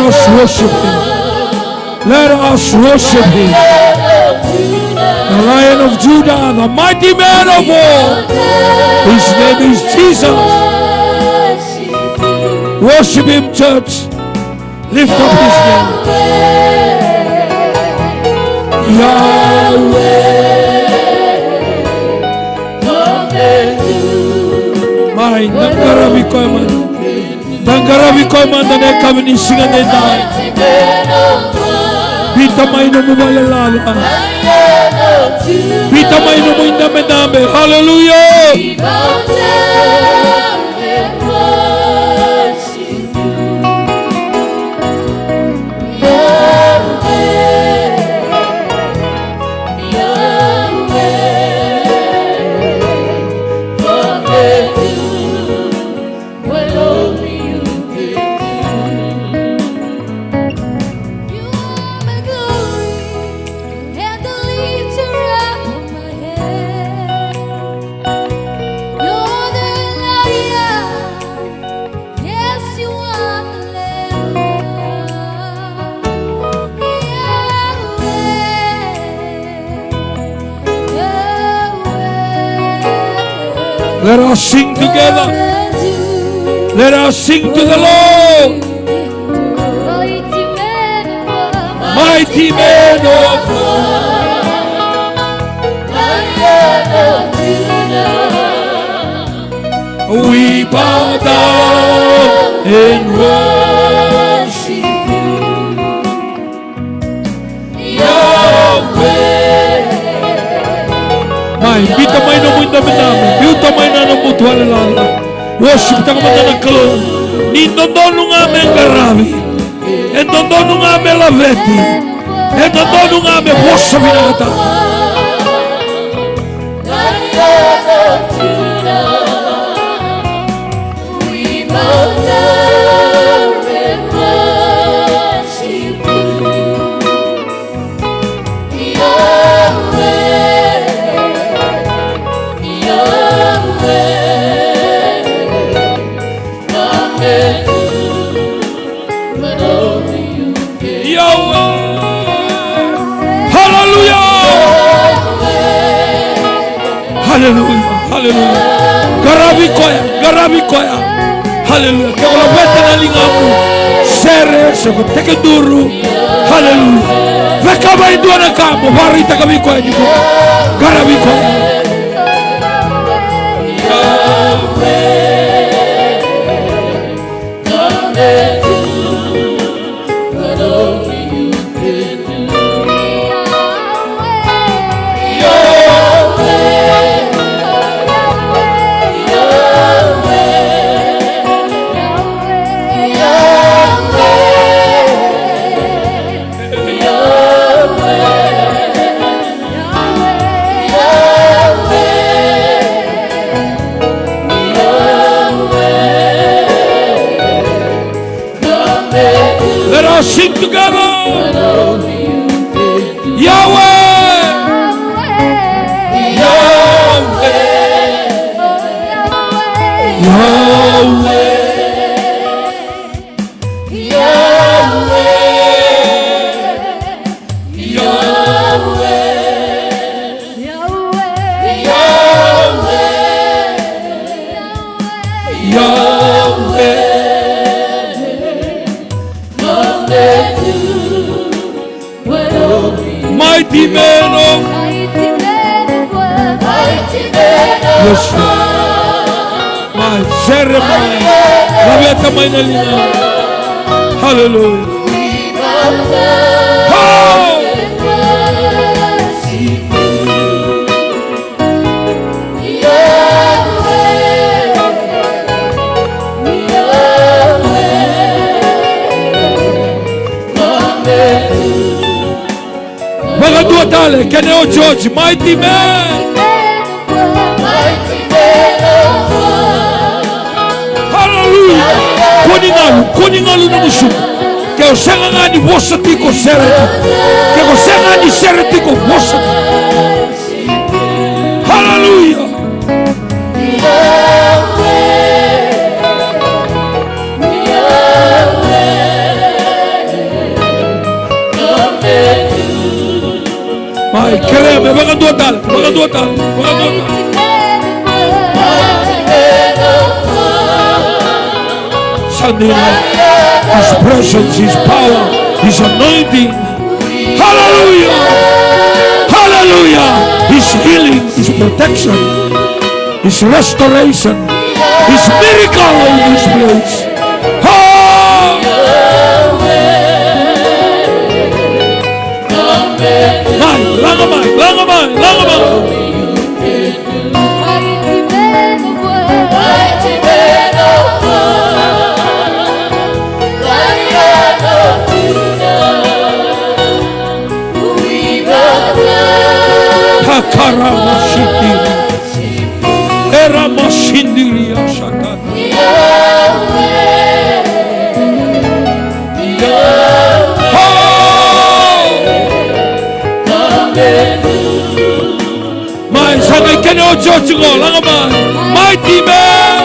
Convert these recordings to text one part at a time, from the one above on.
us worship Him. Let us worship Him. The Lion of Judah, the mighty man of war. His name is Jesus. Worship Him, church. Lift up His name. Yahweh. My Nangarabi Koyman. Nangarabi Koyman, the neck of the sing and they die. Vita Maino Mubalalala. Vita Maino Muinda Medame. Hallelujah. Let us sing together. Let us sing to the Lord. Mighty man of war. We bow down and worship you, Yahweh. My bita may no mundo namin. Bita may na no mutual lala. Worship ta kamata ng kalon. Ni dondo nga men garabi. En dondo nga men laveti. En dondo nga men worship binata. We bow down and worship you, Yahweh. Hallelujah, hallelujah. Garabi koya. Hallelujah. Que wala wete na lingamu. Sere sego teke duru. Hallelujah. Veka ba indua na kamo. Varita kami koya niko. Garabi koya. Let us sing together. Yahweh. Yahweh. Yahweh. Mighty man of yes, my Jeremiah, Labiata Mainalina. Hallelujah. Bagadua tale, Keneo George, mighty man. Hallelujah. Koningalu na musuko. Que o senga ngani wosa tiko sereti. Que o senga ngani sereti ko wosa. Hallelujah. My kereme, baka dua tal. Sunday night, His presence, His power, His anointing. Hallelujah! Hallelujah! His healing, His protection, His restoration, His miracle in this place. Oh! Langamai. Era mashindiri ashaka. My son, I cannot judge you all. Mighty man.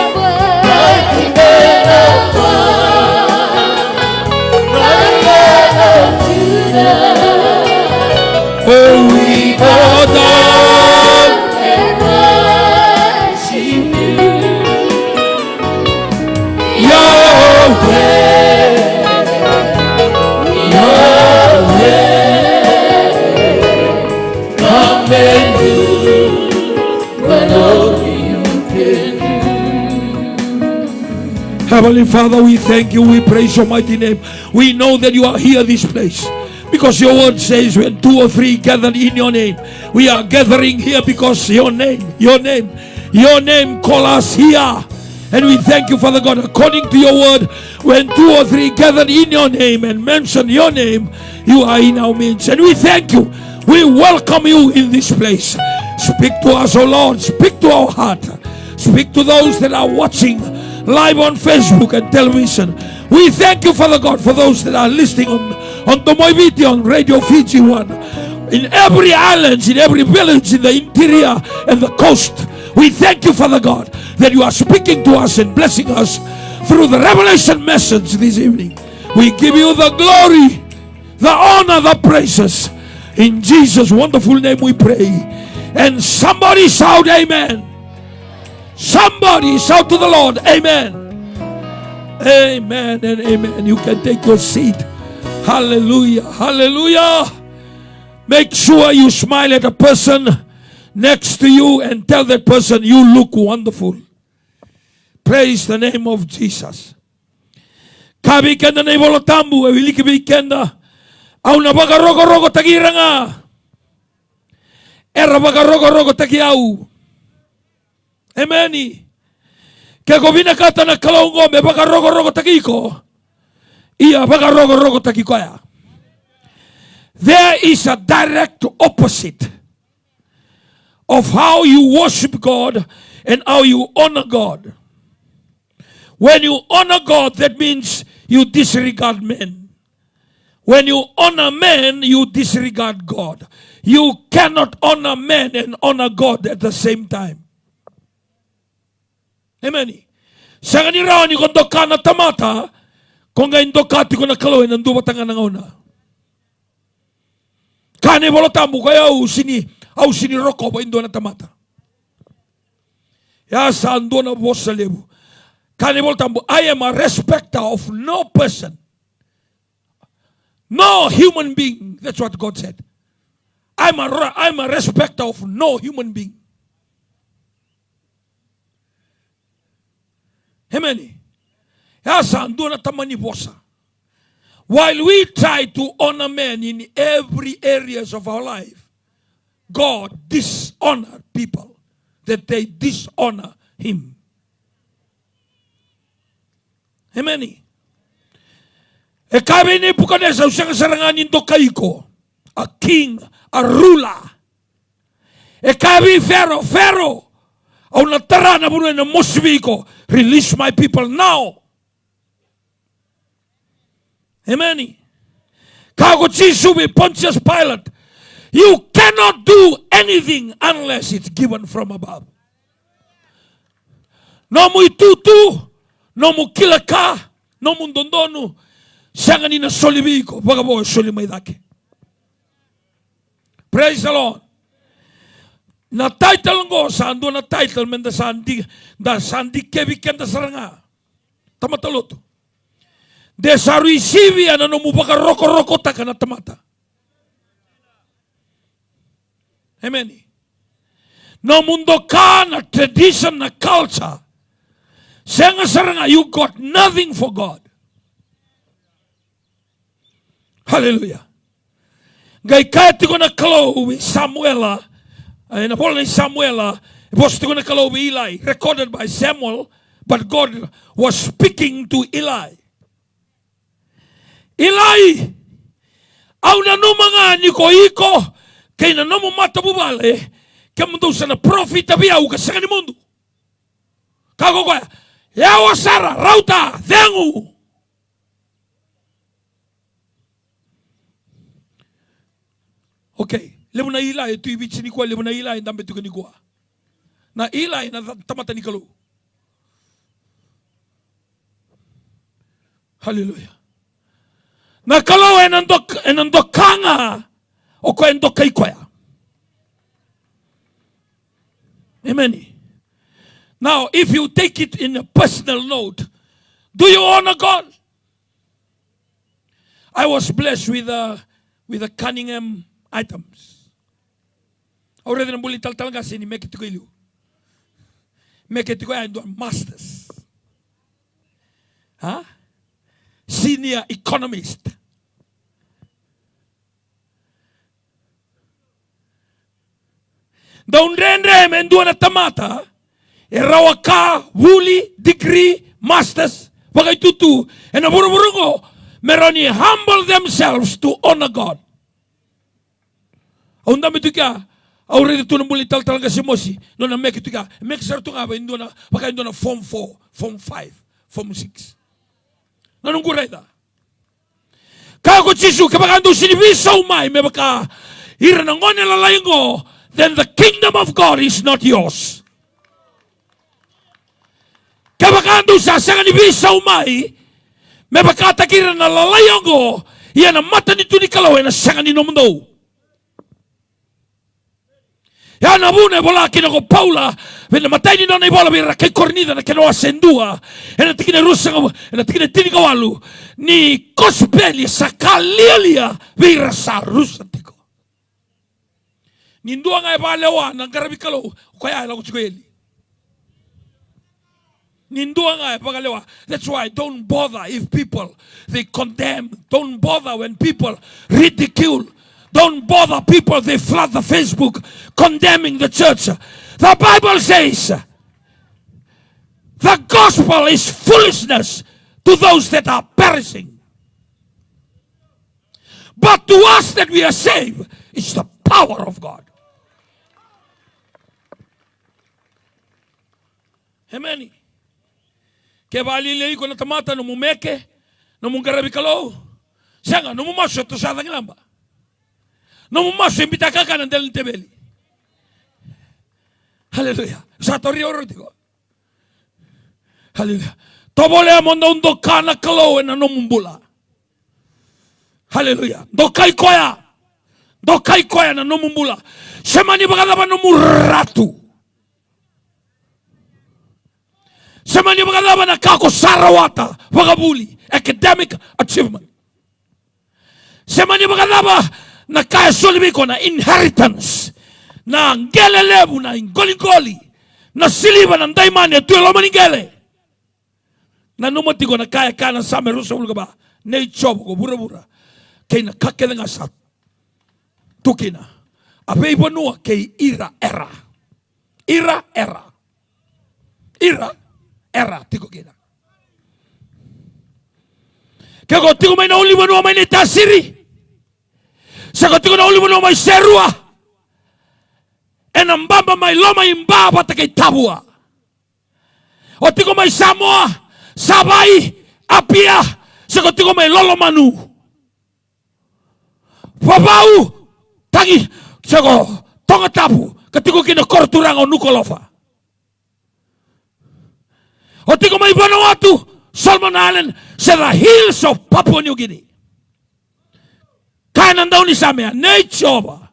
Oh, we bow down and worship you, Yahweh, come and do what only you can do. Heavenly Father, we thank you, we praise your mighty name. We know that you are here this place, because your word says when 2 or 3 gathered in your name, we are gathering here because your name call us here. And we thank you, Father God, according to your word, when 2 or 3 gathered in your name and mention your name, you are in our midst. And we thank you. We welcome you in this place. Speak to us, O Lord. Speak to our heart. Speak to those that are watching live on Facebook and television. We thank you, Father God, for those that are listening on Tomoy Video, on Radio Fiji 1, in every island, in every village, in the interior and the coast. We thank you, Father God, that you are speaking to us and blessing us through the revelation message this evening. We give you the glory, the honor, the praises. In Jesus' wonderful name we pray. And somebody shout amen. Somebody shout to the Lord, amen. Amen and amen. You can take your seat. Hallelujah. Hallelujah. Make sure you smile at a person next to you and tell that person you look wonderful. Praise the name of Jesus. Kabikenda na ibolo tambu wiliki bikenda au na baga rogo tagiranga. Era baga rogo tagiau. Ameni. Kego binakata na kalongo me baga rogo tagiko. Ia baga rogo tagikoya. There is a direct opposite of how you worship God and how you honor God. When you honor God, that means you disregard men. When you honor men, you disregard God. You cannot honor men and honor God at the same time. Amen. Sa kaniraw ni kung doka na tamata, kung ngayon doka ti ko na kalawin, nandu batang nga una. Kani bolo tamu kaya au sini roko ba indo na tamata. Ya sa ando na boss sa lebu. Kani bolo tamu, I am a respecter of no person. No human being. That's what God said. I'm a respecter of no human being. Amen. Ya sa ando na tamani bossa. While we try to honor men in every areas of our life, God dishonor people that they dishonor Him. Amen. E kabe ni Nebuchadnezzar usang saranganin do kaiko, a king, a ruler. E kabe Pharaoh, au natara na buno na mosbiko, release my people now. Amen. Kago Jisubi, Pontius Pilate, you cannot do anything unless it's given from above. No mu itutu, no mu kilaka, no mu ndondonu, sangani na solibiko, bagabo solimaidake. Praise the Lord. Na title ngo sa ando na title men da sandi kebiken da saranga. Tamataloto. De sa receive ano no mubaka roko taka na tamata. Amen. No mundo ka na tradition na culture. Senga saranga you got nothing for God. Hallelujah. Gay kaya tiko na kalo Samuela. And Paul Samuel was going to call Eli, recorded by Samuel, but God was speaking to Eli. Eli, au na no mga niko kay na no mata bubale, kamundo sa na prophet abia u kasaka ni mundo. Kago ko, yawa Sara, rauta, thengu. Okay. Lebo na Eli, ito ibig sinikwa, lebo na Eli, dami ito kanikwa. Na Eli, na tamata ni kalo. Hallelujah. Na kalo enandok kanga, o ko endok kay kwaya. Amen. Now, if you take it in a personal note, do you honor God? I was blessed with the Cunningham items. Already na muli tal kasi ni make it ko ilu. Make it ko ay doon masters. Huh? Senior economist. Daun rendre men doon na tamata. Erawa ka, wuli, degree, masters. Bagay tutu. E na buru-burungo. Meron ni humble themselves to honor God. Ang dami ito ka. Already ito na muli tal kasi mosi. No na make ito ka. Make sure ito nga ba. Baka indo na form 4, form 5, form 6. Nanong kuray da? Kaya ko chisu. Kapag ando sinibisa umay. May baka hira ng ngone lalayin ko. Then the kingdom of God is not yours. Kapag ando sa sanganibisa umay. May baka takira na lalayin ko. Yan ang mata nito ni kalawin na sanganinomdo. Yan abune bola kinako Paula, venne matay ni non bola birra che cornida che no asendua, e na tikine russa, e na tikine tini kawalu, ni kospeli sakalilia birra sa russa tiko. Ni ndua nga balewa nang karabikalo, kaya la kuchikoeli. Ni ndua nga bagalewa. That's why don't bother if people they condemn, don't bother when people ridicule. Don't bother people, they flood the Facebook condemning the church. The Bible says the gospel is foolishness to those that are perishing. But to us that we are saved, it's the power of God. Amen. Kaya balilay ko na tamata no mumeke, no mungarabikalo. Siya nga, no mumasyo to sa ating lamba. No mumaso imbita ka ng del tebeli. Hallelujah. Sa tori oro digo. Hallelujah. Tobole amonda undo kana kalo na no mumbula. Hallelujah. Do kai koya na no mumbula. Semani bagala no muratu. Semani bagala na kako sarawata, wagabuli, academic achievement. Semani bagala na kaya sulimi ko na inheritance na ngelelebu na ingoli-goli na siliba ng daimani at tuyo maningele na numati ko na kaya ka ng same rusa ulo ka ba na ichobo ko bura-bura kay nakakila nga sa tukina abe ibanua kay ira-era tiko kina kaya ko tiko may nauli banua may nitasiri sa katiko na uli mo na may serua. E nang bamba may loma imbaba ta kay tabua. O tiko may Samoa, sabay, apia, sa katiko may lolo manu. Babau, tangi, sa ko, tonga tabu, katiko kinakorturang o nukolofa. O tiko may Vanuatu, Solomon Island, sa the hills of Papua New Guinea. Kanan daw ni Samia, nature ba?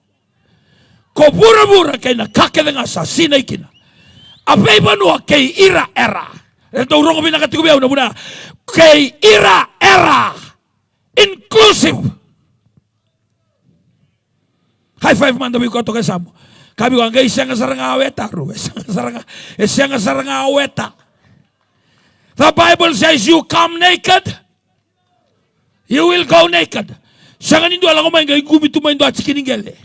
ko bura-bura kay nakakele nga sa sinay kina. Apay banua kay ira era. Ito urong kami nakatigubiyaw na muna. Kay ira era. Inclusive. High five man dami ko ito kasama. Kami ko hanggang isang sarang aweta. Isang sarang aweta. The Bible says you come naked. You will go naked. Siya nindo alam ko may gumito may ndo at sikiningele.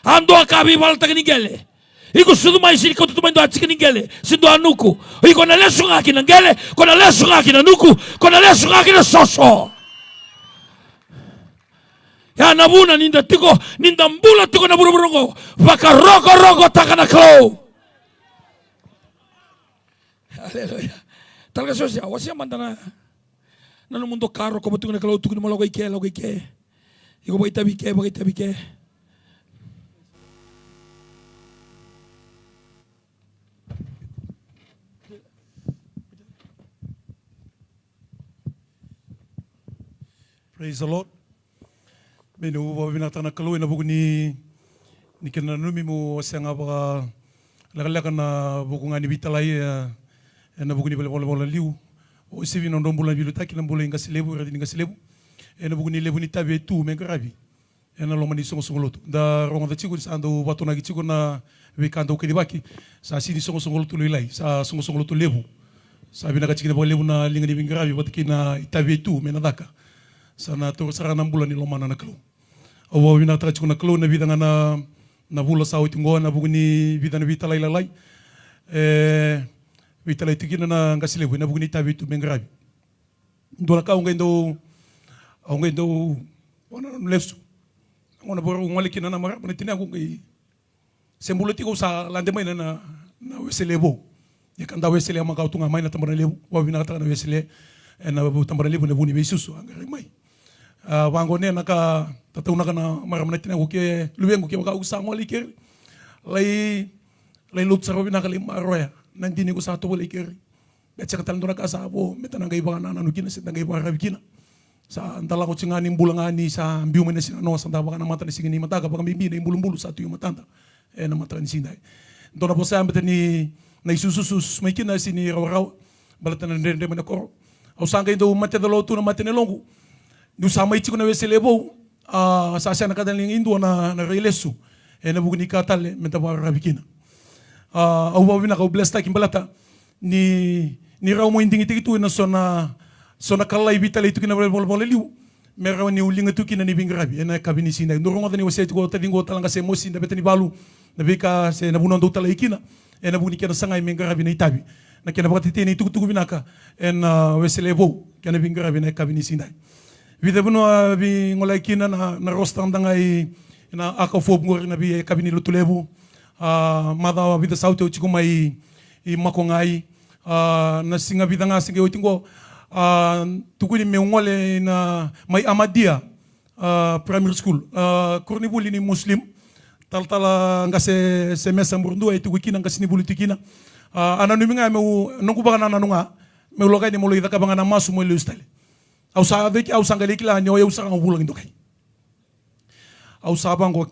Ando akabi balta kiningele. Iko sudu mai sini ko tutumendo atsikini ngele sindo anuku. Iko na lesu ngaki na ngele, ko na lesu ngaki na nuku, ko na lesu ngaki na soso. Ya nabuna ninda tiko, ninda mbula tiko na buru-burungo. Baka roko taka na klo. Haleluya. Talaga sosya, wasya mandana. Nanu mundo karo ko butung na klo tuku na logo ike. Iko bagay tabi ke. Praise the Lord. Menu binatang na kaluin na buku ni kinanumi mo siyang apa lakan na buku nga ni bitalay na buku ni bola liu. O sivi non bulan bilu taki na bulan ngasilebu radi ngasilebu. Na buku ni lebu ni tabi tu mengkarabi. Na loma ni songo-songo lotu. Da ronga da chigo sa ando watu na chigo na bikando kedibaki. Sa sini songo-songo lotu lilai. Sa songo-songo lotu lebu. Sa binaka chigo na lebu na linga ni bingarabi batiki na itabi tu menadaka. Sana to sarana bulan ni lomana na klo. Awa wina tra chukuna klo na vida na bula sa utingo na bugni vida na vita lai. Vita lai tikina na ngasile na bugni tabi tu mengrabi. Ndo na ka ungendo wana lesu. Ngona boro ngwalikina na mara na tina ko ngai. Sembulati ko sa lande mai na weselebo. Ya kanda wesele amaka utunga mai na tambara lebu. Wa wina tra na wesele na tambara lebu na buni besusu angare mai. Wango ne naka tatau naka na maramana tina ko ke luwengo ke maka usang wali ke lai lut sarwa naka lima roya nandini ko sa to wali ke betsa katal ndona ka sa abo metana ngai bana nanu kina sit ngai bara kina sa antala ko tsingani bulangani sa mbiu mena sina no sa ndaba kana mata ni singini mata ka baka mimbi na imbulumbulu sa tuyo matanda na mata ni sindai ndona bosa ambeta ni na isususus mai kina sini raw balatan ndende mena ko au sanga indo mate da lotu na mate ne longu du sama ichi kuna weselebo sa sana kadaling indo na reilesu na bugni katale menta ba rabikina au ba bina ka bless ta kimbalata ni raw mo indingi tigitu na sona kalai vitale itu kina bol liu mera ni ulinga tu kina ni bingrabi na kabini sina ndorongo tani wasetu ko tadingo talanga se mosi na betani balu na bika se na bunondo tala ikina na bugni kina sangai mengrabi na itabi na kina bakati teni tuku binaka weselebo kina bingrabi na kabini sina vida buno bi ngolai kina na rostang dangai na akafob ngor na bi kabini lutulebu mada vida sauto chiku mai I makongai na singa vida nga singa otingo tukuni me ngole na mai Amadia primary school kurni buli ni muslim tal ngase semesa mburundu ay tuku kina ngasi ni buli tikina ananu minga me nongu bagana nanunga me lokai ni molo ida kabanga na masu mo lustale au sa deki au sangale kila nyo eu sanga bulang ndo kai au sa bango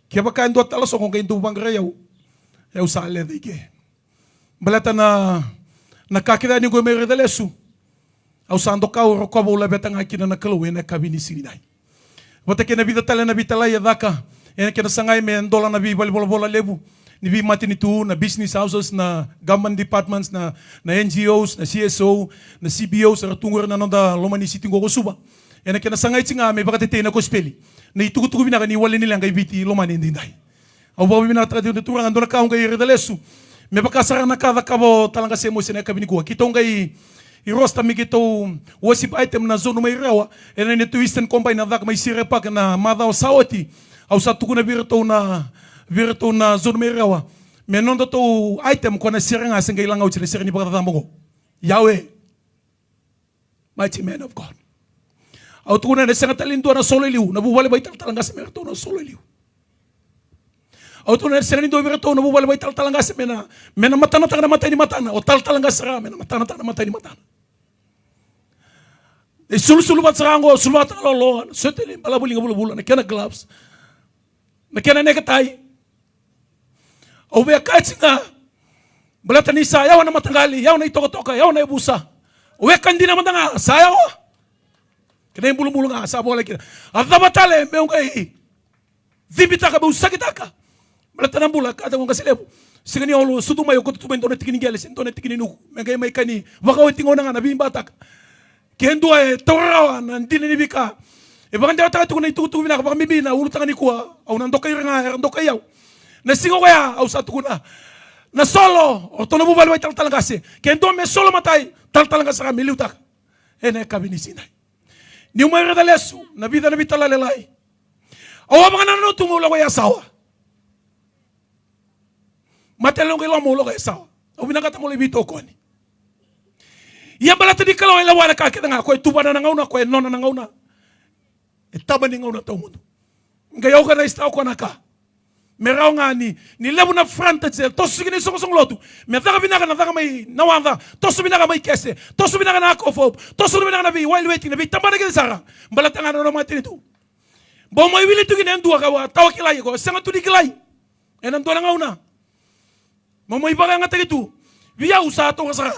keba kan do tala so ngai ndo bangre eu sa le deke balata na kakida ni go me redelesu au sa ndo ka ro ko bola betanga kina na kalo na kabini sinai wata kena vida tala na bitala ya daka ena kena sangai me ndola na bi bola lebu ni bi matini tu na business houses na government departments na NGOs na CSO na CBOs ra tungur na nonda lomani city go suba ena kena sangai tinga me bakate na ko speli na itugu bina ni wale nila ngai biti lomani ndindai au ba bina tra de turanga ndona ka ngai redelesu me bakasara na kada kabo talanga se mo sene kabini ko kito ngai irosta migito worship item na zonu mai rawa ena ni twisten combine na dak mai sire pak na madha sawati au sa tukuna virto na zonu mai rawa me nondo to item ko na sire nga senga ilanga uchile sire ni bakata tambo Yahweh mighty man of God au tukuna na senga talindo na solo liu na buwale bai talanga se merto na solo liu au tukuna na senga ndo virto na buwale bai talanga se mena matana tanga mata ni matana o talanga sera mena matana tanga mata ni matana e sulu bat serango sulu bat lolo seteli bala bulinga bulu na kena gloves na kena necktie Uwe kaitsinga. Balata ni sa yaw na matangali, yaw na itoka-toka, yaw na ibusa. Uwe kandina matanga, sayaw. Kena yung bulu-bulu nga, sabo lagi. At nabatale, meong kay Vibita ka ba usakit ka? Balata ng bulak, at ang kasilebo. Sige ni Olo, sutumayo ko tutumayin doon na tikinigyalis, doon na tikininuk. May kani, wakaw itingaw na nga, nabimbatak. Kendo ay tawarawan, hindi na nibika. E baka hindi ako na itutuwi na, baka mibina, urutangan ni kuha. Aw nandok kayo nga, nandok kayo. Nasingaw kaya, aw sa tukuna. Na solo, o to na bubalway talatalangasi. Kendo may solo matay, talatalangasi kami, liutak. E na kabinisinay. Ni umay radalesu, na vida na bitalalelay. Awa mga nanonood, tumulo ko yung asawa. Matelong kailang mulo kay asawa. O binakata mo libito ko ni. Iya balata di kalau ilawa na kakita nga. Ko'y tuba na nangauna, ko'y nona nangauna. E taba ni ngauna tao mundo. Ngayaw ka na istaw ko na ka. Meraw nga ni lebo na frontage. Tosu sige ni song lotu. Medaka binaka na daka may nawanda. Tosu binaka may kese. Tosu binaka na akofob. Tosu binaka na bi while waiting. Na bi tamba na kini sara. Balata nga na naman tinito. Bom may wili tu ginen dua kawa tawa kilay ko. Sanga tu di kilay. Enan to na ngauna. Mamay baga nga tagitu. Via usato kasara.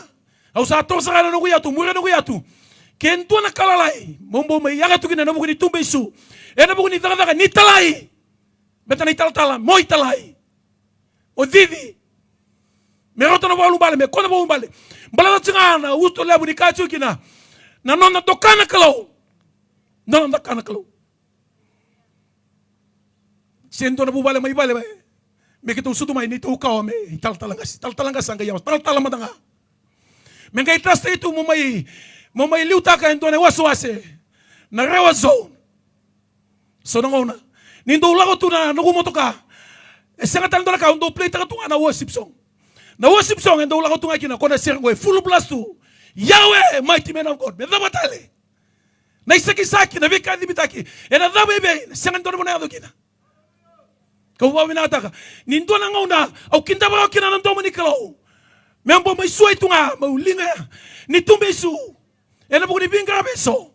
Usato kasara na nukuya tu. Mura nukuya tu. Kento na kalalay. Mombo may yaga tu ginen na buko ni tumbe su. Ena buko ni daga ni talay. Beta na italtala. Mo italay. O vivi. Meroto na balu bale. Me kona balu bale. Balata tsingana. Usto lebu ni kachu kina. Na nona dokana kalau. Nona dokana kalau. Sendo na bubale may bale. May kitong sutumay nito ukaw may taltalangas ang kayawas. Taltalamad nga. May kay trust ito mo may liuta ka ito na waswase. Na rewa zone. So nanguna. Nindo ula ko ito na nakumoto ka. E sanga talento na ka. Undo play ta ka ito nga na worship song. Na worship song. Nindo ula ko ito nga kina. Kona sirang ko. Full blast to. Yahweh, mighty man of God. May damatali. Na isaki-saki. Na vika di bitaki. E na damay sanga ito na mo na yato kina. Kau winata ka. Nindo na ngauna. Au kinta ba kina nang domo ni kalau. Membo may suay tu nga. Maulinga. Ni tumbesu. E na buko ni binga beso.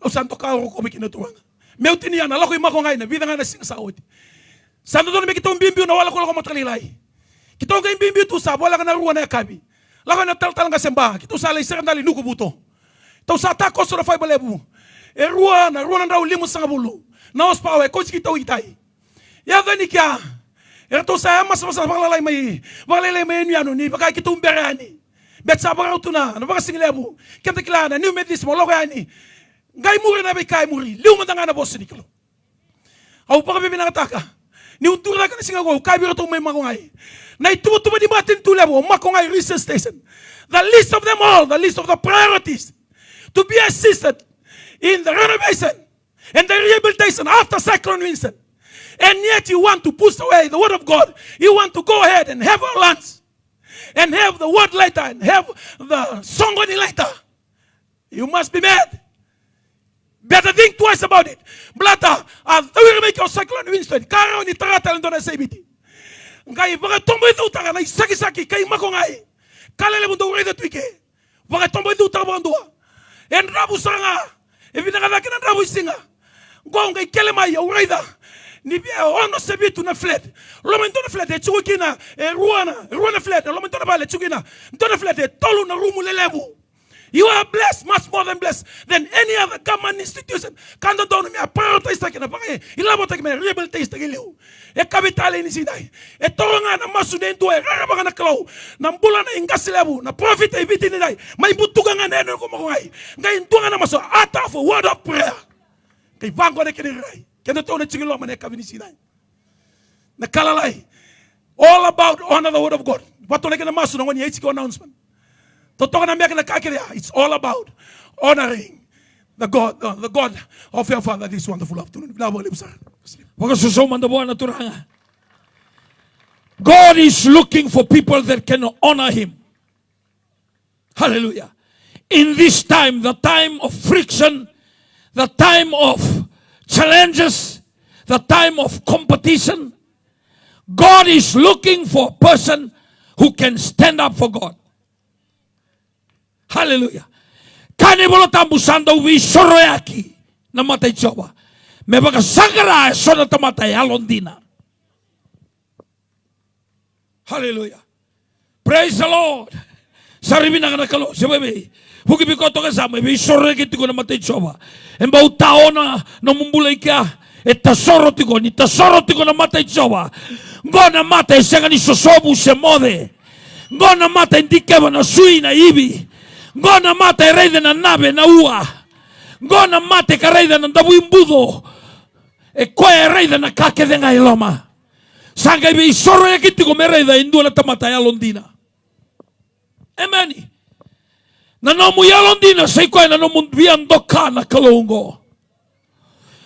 Au santo ka ako kumikinutuwa nga. Meu tinian. Ala ko yung makongay na. Vida nga na singasawad. Santo doon may kitong bimbiyo na wala ko lang matalilay. Kitong kayong bimbiyo tu sa. Wala ka na ruwa na yakabi. Laka na taltal nga semba. Kitong sa alay sarandali nuko buto. Ito sa atakos na fay balebu. E ruwa na raw limos sa ngabulo. Naos pa we coach kita itay. Ya gani kya. Erto sa mas balalay may niano ni baka kitum berani. Bet sa baraw tuna, no baka singlebu. Kenta klana ni medis mo lokani. Ngay muri na be kay muri. Liu man nga na boss ni kilo. Au baka be binataka. Ni untura ka singago kay biro to may makongay. Na ituto di batin tulebo makongay research station. The list of them all, the list of the priorities to be assisted in the renovation and the rehabilitation after Cyclone Winston. And yet you want to push away the word of God. You want to go ahead and have our lands. And have the word later. And have the song on it later. You must be mad. Better think twice about it. Blata, as we will make your Cyclone Winston. Kara ni taratal ndo na sabiti. Ngai baka tombo ito utara na isaki-saki kay makongay. Kalele mundo ureda tuike. Baka tombo ito utara bandua. En rabu saranga. Ebi nakadaki na rabu isinga. Gonga kelema ya ureda. Ni bia ono sebitu na flat. Lomento na flat chukina ruana flat. Lomento na bale chukina. Ntona flat tolu na rumu lelebu. You are blessed, much more than blessed than any other government institution. Kando dono mi prioritize ta kina pake. Ilabo ta kina rehabilitate ta giliu. E kapitale ni sinai. E toronga na masu dento e raraba na klau. Na mbula na ingasilebu na profit e biti ni dai. Mai butuga nga neno ko makungai. Ngai ntuanga na maso ata for word of prayer. Kay bango na kini rai. Kendo to na chingilo mane kabini sinai. Na kalalai. All about honor the word of God. Wato na kina masu na ngoni HK announcement. It's all about honoring the God of your Father this wonderful afternoon. God is looking for people that can honor Him. Hallelujah. In this time, the time of friction, the time of challenges, the time of competition, God is looking for a person who can stand up for God. Hallelujah. Kani bolo tambusanda uwi soro yaki na matay choba. Me baga sagara sona tamatay alondina. Hallelujah. Praise the Lord. Sarimi na kanakalo. Sabi, huwag ibikoto ka sa may isoro kiti ko na matay choba. Emba utao na mumbulay ka. Tasoro tiko na matay choba. Ngona matay siya nga ni sosobu se mode. Ngona matay hindi keba na sui na ibi. Ngona matay reida na nabe na ua. Ngona matay ka reida na dabu imbudo. Koe reida na kake de nga iloma. Sanga ibi isoro ya kiti ko me reida indu na tamatay alondina. Amen. Nanomu yalondina say koe nanomu biandoka na kalongo.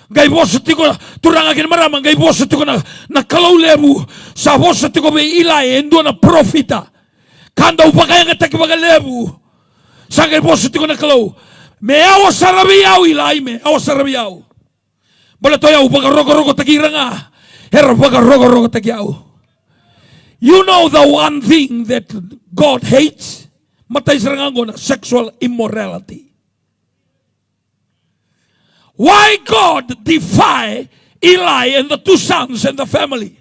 Gai bosa tiko turanga kin marama gai bosa tiko na kalau lebu sa bosa tiko be ilai endo na profita kanda upakaya nga taki baga lebu sa gai bosa tiko na kalau me awa sarabiyaw ilai me awa sarabiyaw bala to yaw baga rogo taki ranga hera baga rogo taki yaw. You know the one thing that God hates matay sarangango na sexual immorality. Why God defy Eli and the two sons and the family?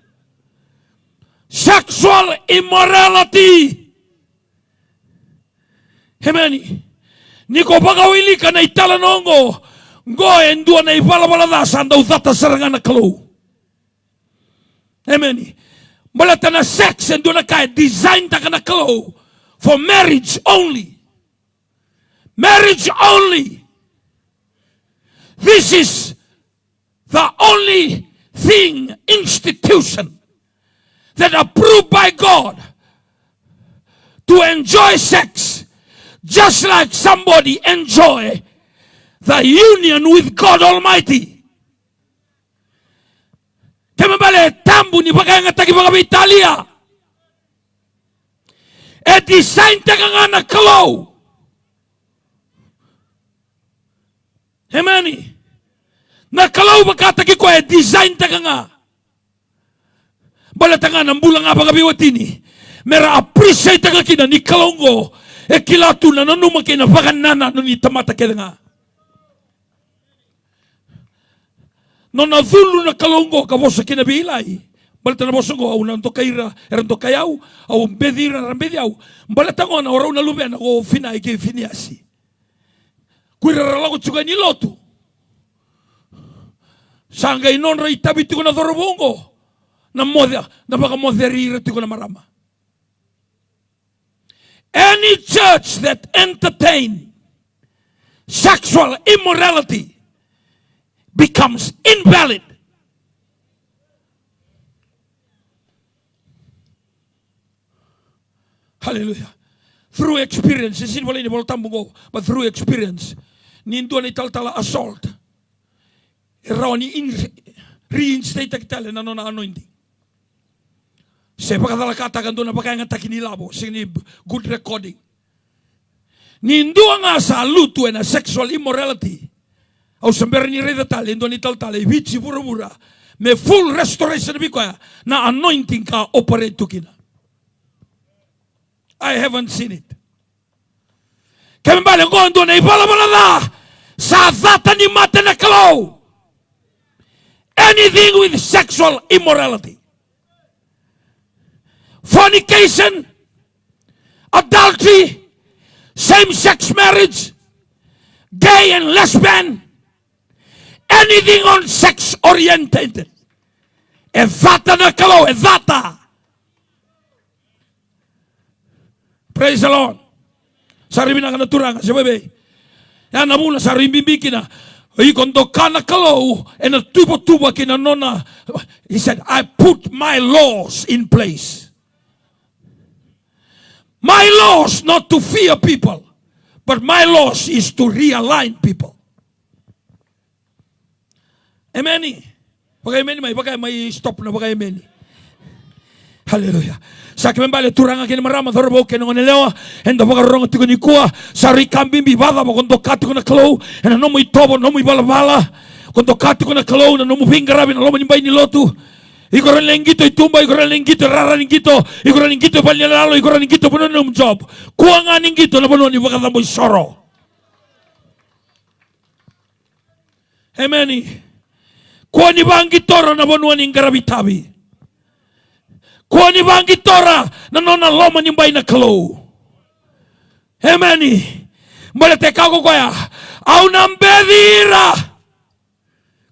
Sexual immorality. Amen. Niko pagawili ka na italanongo go endua na ibalabala sanda utata sarangana kalo. Amen. Balata na sex endua na kaya design ta kana kalo for marriage only. Marriage only. This is the only thing, institution that approved by God to enjoy sex just like somebody enjoy the union with God Almighty. Kemabale tambu ni bagay nga tagi mga Italia. E design taga nga na kalaw. Amen. Nakalaw magkatagi ko design taga nga. Balata nga ng bulang nga pagabiwatini. Mera appreciate taga kina ni kalongo. Kilatu na nanumang kina paganana no ni tamata kaya nga. No nazulo na kalongo kabosa kinabilay. Balata na boso ko, unang to kaira, erang to kayaw, au bedira, rambediaw. Balata ko na oraw na lubian ako finay kay finiasi. Kuirarala ko tsuga ni lotu. Sangay non ray tabiti ko na dorobongo. Na baka moderira ti ko na marama. Any church that entertain sexual immorality becomes invalid. Hallelujah. Through experience, isin wala ni boltambo ko, but through experience, nindo ni taltala assault. Iraw ni reinstate kitale na nona anointing. Se pagkatala katakan doon na pagkaya nga takinilabo, sini good recording. Nindo nga sa luto na sexual immorality. Au samber ni redatale, nindo ni taltale, vici bura-bura, me full restoration na anointing ka operate to kina. I haven't seen it. Kembali ngondo na ibala-bala na sa data ni mata na kalaw. Anything with sexual immorality. Fornication, adultery, same-sex marriage, gay and lesbian, anything on sex-oriented. Evata na kalaw, evata. Praise the Lord. Sarimi na kanaturanga, si bebe. Yan namula sa rimbimbi kina. Ikondo kana kalo, and a tuba kina nona. He said, I put my laws in place. My laws not to fear people, but my laws is to realign people. Amen. Bagay may stop na bagay amen. Hallelujah. Sa kimembale turanga kini marama thorbo keno nelewa endo bagarong tiko ni kuwa sa rikambim bibada mo kondo kati ko na kalo ena no mo itobo no mo balabala kondo kati ko na kalo na no mo pingarabi na lo mo nimbay ni lotu ikoran lengito itumba ikoran lengito raraningito ikoran lengito palyalalo ikoran lengito puno no job kuwa nga ningito na puno ni bagada mo soro. Amen. Kuwa ni bangitoro na puno ni garabitabi. Kuani bangi tora na nona loma nyumbay na kalo. Amen. Mbele kako koya. Au nambedira.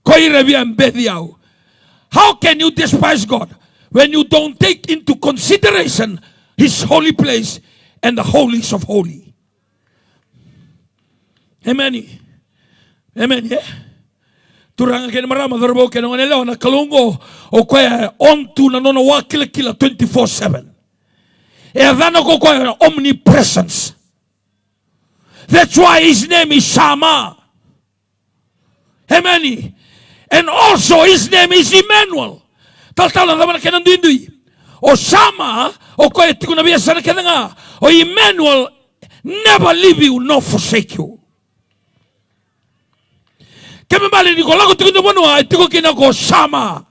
Koire via mbedi au. How can you despise God when you don't take into consideration His holy place and the holies of holy? Amen. Amen. Yeah. Turanga kena marama dorbo kena nganelo na kalungo o kwa onto na nono wakila kila 24/7. E adana ko kwa omnipresence. That's why His name is Shama. Amen. And also His name is Emmanuel. Tal na dama kena ndui. O Shama o kwa tikuna bia sana kena nga. O Emmanuel never leave you nor forsake you. Kami bali ni ko lago tiko no mono ay tiko kina ko Sama.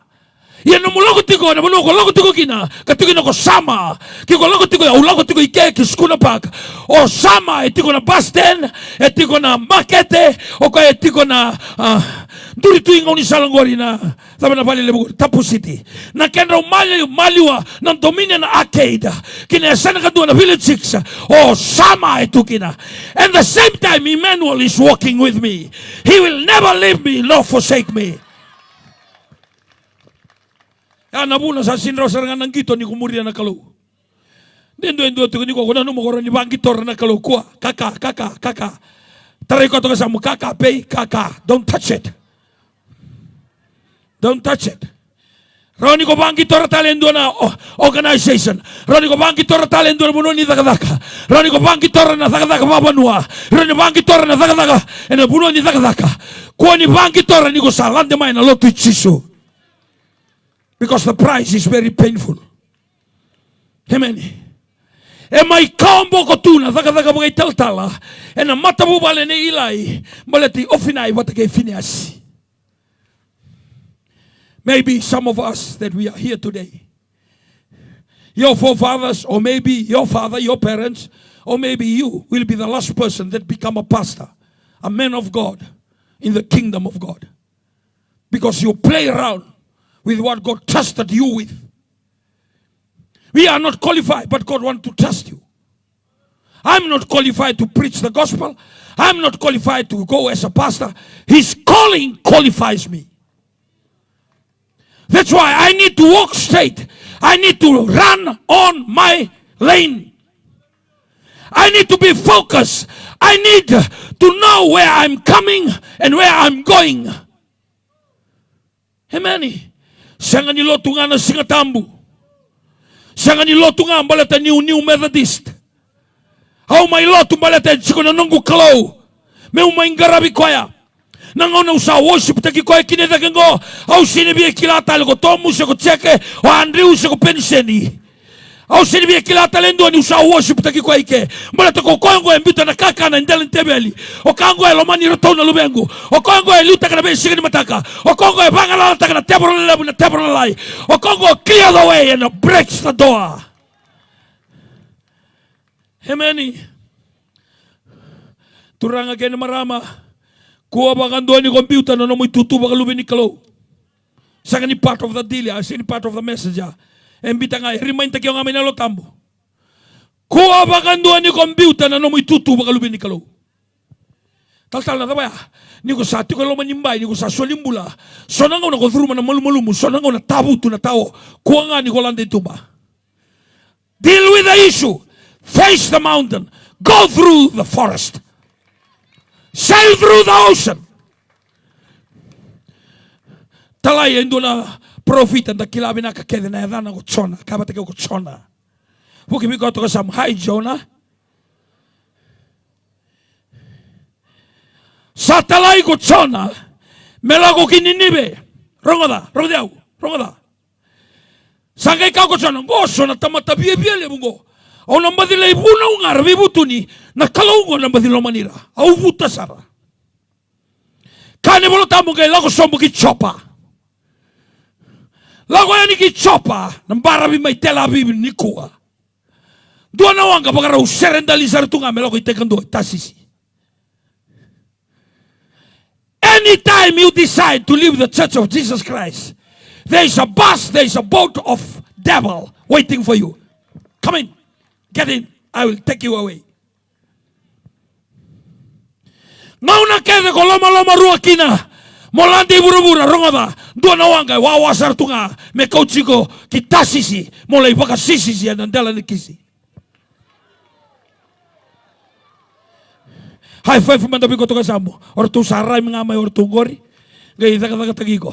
Yan no lago tiko na mono ko lago tiko kina ka tiko ko Sama. Ki ko lago tiko u lago tiko ike ki skuna pak. O Sama e tiko na basten, e tiko na makete, o ko e tiko na duri tu ingoni salangori na sabe na bali lebu Tapu City. Na kenro maliwa na dominion arcade. Kina sana ka na village 6. O Sama e tukina. And the same time Emmanuel is walking with me. He will never leave me nor forsake me. Ya nabuna sa sinro sarangan ng gito ni kumuri na kalau. Endo tu ni ko na mo ko ni bangito na kalau kwa kaka. Taray ko to sa mo kaka pay kaka. Don't touch it. Don't touch it. Roni ko bangito ra talendo na organization. Roni ko bangito ra talendo mo ni dagadaka. Roni ko bangito ra na dagadaka babanua. Roni bangito ra na dagadaka ena buno ni dagadaka. Ko ni bangito ra ni ko sa lande mai na lotu chiso. Because the price is very painful. Amen. E mai kambo ko tuna dagadaka mo kay taltala. Ena matabu bale ni ilai. Baleti ofinai watake finiasi. Maybe some of us that we are here today, your forefathers, or maybe your father, your parents, or maybe you will be the last person that become a pastor, a man of God in the kingdom of God. Because you play around with what God trusted you with. We are not qualified, but God wants to trust you. I'm not qualified to preach the gospel. I'm not qualified to go as a pastor. His calling qualifies me. That's why I need to walk straight. I need to run on my lane. I need to be focused. I need to know where I'm coming and where I'm going. Amen. Sanga niloto nga ng Singatambu. Sanga niloto nga ang balata New Methodist. How may loto balata siko na nunggu kalaw. May umaing garabi kwaya. Nangono sa worship taki ko kineda kengo au sinibi kilata ko tomu se ko cheke o Andrew se ko penseni au sinibi kilata lendo ni sa worship taki ko ike mbala to ko kongo embito na kaka na ndele ntebeli o kango elo mani roto na lubengu o kongo eluta kana be sigini mataka o kongo e bangala taka na tebro lai o kongo clear the way and breaks the door. Amen. Turanga kene marama kuha bagan doon ni computer na mo itutu baga lubin ni kalo. Saka ni part of the deal, ni part of the message. Embita nga, remind ta kiyo nga minalo tambo. Kuha bagan doon ni computer na mo itutu baga lubin ni kalo. Tal na tabaya. Ni ko sa ati ko lo manimbay, ni ko sa solimbula. Sonang ko na ko through man na malumumu, sonang ko na tabu tu na tao. Kuha nga ni ko lande tuba. Deal with the issue. Face the mountain. Go through the forest. Sail through the ocean. Talaya indo na profita da kilabi na kakede na yadana ko chona. Kabate ko chona. Puki mi koto ko sam. Hi Jonah. Sa talay ko chona. Melago kininibe. Rongoda. Sangay ka ko chona. Goso na tamata biye bungo. O nambadila ibuna ungar bibutuni na kalungo nambadilo manira. Au vuta sara. Kane bolo tamu kay lago sombo ki chopa. Lago yani ki chopa. Nambara bi may tela bi nikua. Dua na wanga bagara userendalizar tunga melago itekando tasisi. Anytime you decide to leave the Church of Jesus Christ, there is a bus, there is a boat of devil waiting for you. Come in. Get in. I will take you away. Ngauna kede ko loma rua kina. Molandi bura-bura rongoda. Dua nawanga wawasar tunga. Me kauchiko kitasisi. Mulai baka sisi ya nandela nikisi. High five mandabi ko to kasamo. Or tu saray mga may or tu gori. Gaya taka tagi ko.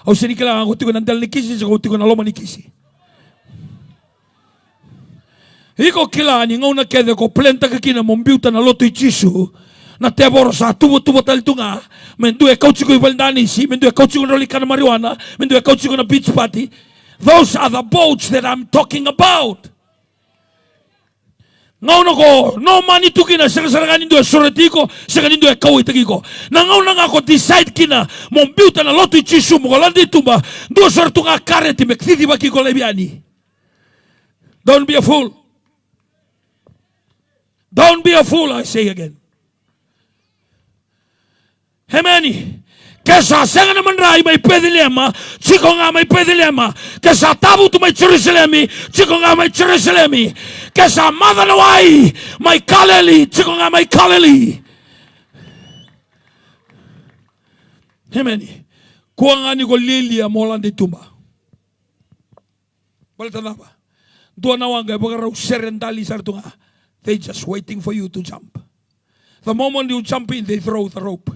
Au sini kila ang uti ko nandela nikisi. Sa uti ko na loma nikisi. Iko kila ni ngauna kede ko plenta kakina mombiuta na loto ichisu. Na tebor sa tubo tal tunga, mendu e kauchi ko ibaldani si, mendu e kauchi ko roli kana marijuana, mendu e kauchi ko na beach party. Those are the boats that I'm talking about. Ngauna ko, no mani tu kina, saka nindo e soretiko, saka nindo e kau itagiko. Na ngauna nga ko decide kina, mombiuta na loto ichisu, mugolandi tumba, dua sortunga kareti, mekthiti baki ko lebiani. Don't be a fool. Don't be a fool, I say again. Hemeni, kesa senga naman rai may pedilema, chiko nga may pedilema, kesa tabu tu may Jerusalemi, chiko nga may Jerusalemi, kesa madanawai may kaleli, chiko nga may kaleli. Hemeni, kuha nga ni ko lilia molan di tumba. Balita na ba? Doon na wangay, baka raw serendali sarto nga. They just waiting for you to jump. The moment you jump in, they throw the rope.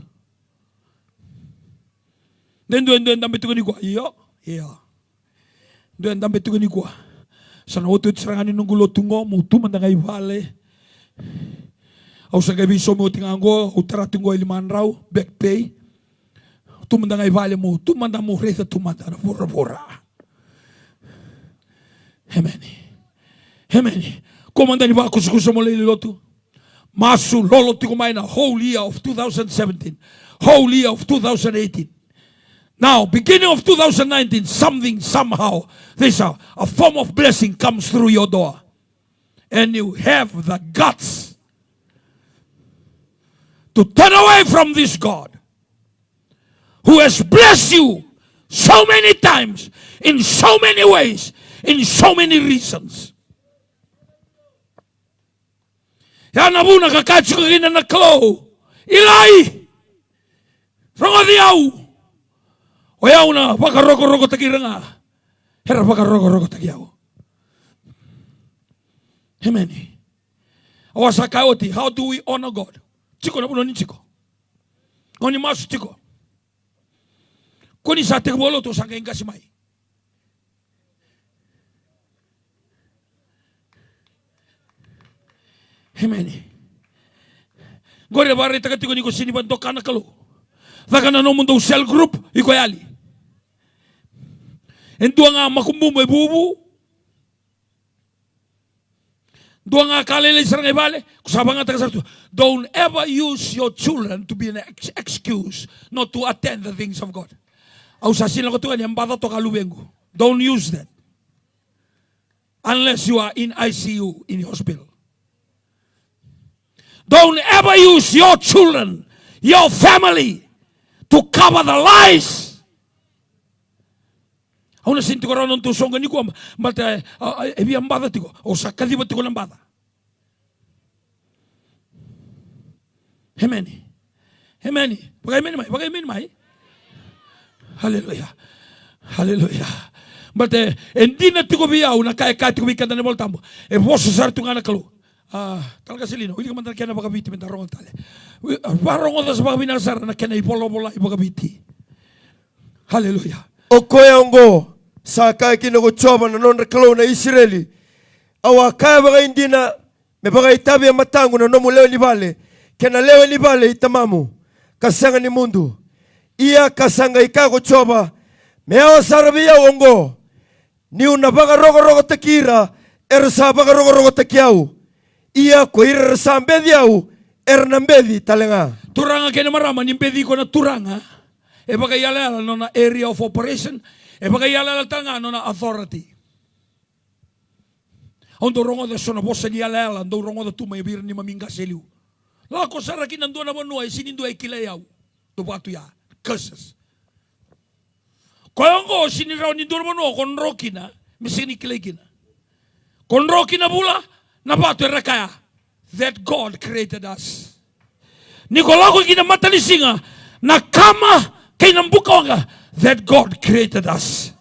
Then doon dambit ko ni ko. Yeah. Doon dambit ko ni ko. Sa nautot serangan nung gulo tungo, mutu mandangay vale. Au sa gabi so mo tingango, utara tungo 5 raw, back pay. Tumandangay vale mo, tumanda mo reza tumanda na pura. Hemeni. Komandani ba kusukusa mo liloto? Masu lolo tikumay na whole year of 2017, whole year of 2018. Now, beginning of 2019, somehow, there's a form of blessing comes through your door. And you have the guts to turn away from this God who has blessed you so many times, in so many ways, in so many reasons. Yana buna kakachiko kina na klo. Ilai! Rongodiau! Oyaw na, baka roko takira nga. Hera baka roko takiyaw. Amen. Awasa kaoti, how do we honor God? Chiko na puno ni chiko. Ngoni masu chiko. Kuni sa tekbolo to sanga inga simai. Amen. Gore bare takatiko ni ko sini bandoka na kalo. Vaka na no mundo cell group iko yali. Entua nga makumbu may bubu. Dua nga kalele sarang ibale. Kusaba nga tagasarto. Don't ever use your children to be an excuse not to attend the things of God. Au sa sila ko tukan yung bata to kalubengo. Don't use that. Unless you are in ICU, in the hospital. Don't ever use your children, your family, to cover the lies. Ako na sinti ko rin ng tusong ganito ko, malta, ebi ang bata tiko, o sa kadibat tiko ng bata. Amen. Bagay may. Hallelujah. Malta, hindi na tiko biyaw, na kaya tiko bikanda na moltambo. E boso sa ito nga nakalo. Talaga silino, hindi ka man kaya na bagabiti, mentarong tali. Parang odas bagabinasar na kaya na ipolo-pola ibagabiti. Hallelujah. Okoya ongo sa kaya kinakuchoba na non rekalo na Israeli. Awa kaya baka hindi na may baka itabi ang matango na nomu lewe ni bale. Kena lewe ni bale itamamu. Kasanga ni mundu. Iya kasanga ikakuchoba. Meawa sarabiya ongo. Ni una baka rogo takira. Ersa baka rogo takiyaw. Iya ko irersa ambediyaw. Ernambedi talenga. Turanga kena marama nimbedi ko na turanga. E baka yala no na area of operation, e baka yala tanga no na authority. Ondo rongo da sona bossa ni yala, ondo rongo da tuma ibir ni maminga seliu. La ko saraki nando na bonua e sinindo e kilayaw. Do batu ya, curses. Koyongo siniraw ni dormono kon rokina, Misini kilegina. Konro kinabula, nabato rakaya. That God created us. Nikolako kinamata ni singa, na kama kinambukawanga, that God created us.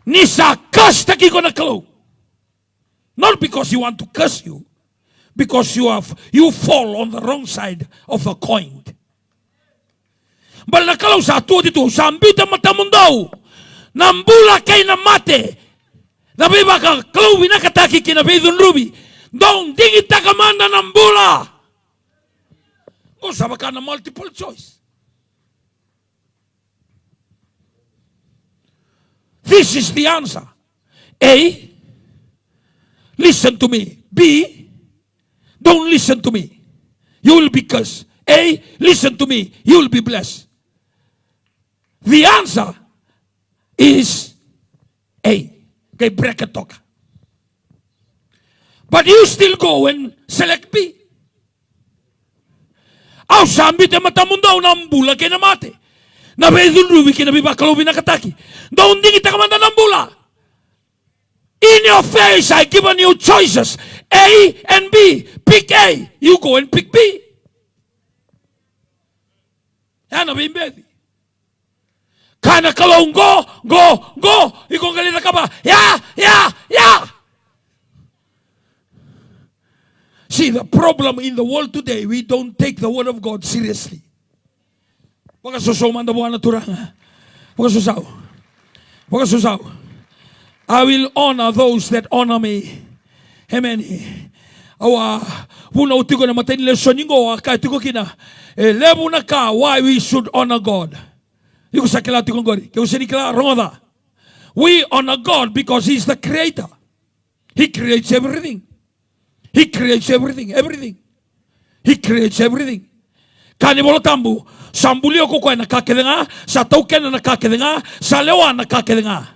Nisa curse taki ko na kalo. Not because you want to curse you, because you fall on the wrong side of the coin. Bal na kalau sa tu dito, sa ambita matamundaw, nambula kay na mate, nabi baka kalau winakataki kinabidun rubi, dong dingi takamanda nambula. Kung sabi ka na multiple choice. This is the answer. A, listen to me. B, don't listen to me. You will be cursed. A, listen to me. You will be blessed. The answer is A. Kay bracket talk. But you still go and select B. Aw sambi te matamundaw ng bula kay namate. Nabedun rubi kay nabibakalo binakataki. Doon din kita kamanda ng bula. In your face, I given you choices. A and B. Pick A. You go and pick B. Yan ang bimbedi. Kana kalong go. Ikong galita ka ba? Yeah. See, the problem in the world today, we don't take the word of God seriously. Pagkasusaw na buwan na turanga. Pagkasusaw. I will honor those that honor me. Amen. Awa, puna utigo na matay nila soningo, kahit tigo kina. Lebu na ka, why we should honor God. Yuko sa kila tikong gori. Kaya sinikila, rongoda. We honor God because He's the creator. He creates everything. He creates everything. He creates everything. Kani bolo tambu, sambulio ko kwa nakakedenga, sa token nakakedenga, sa lewa nakakedenga.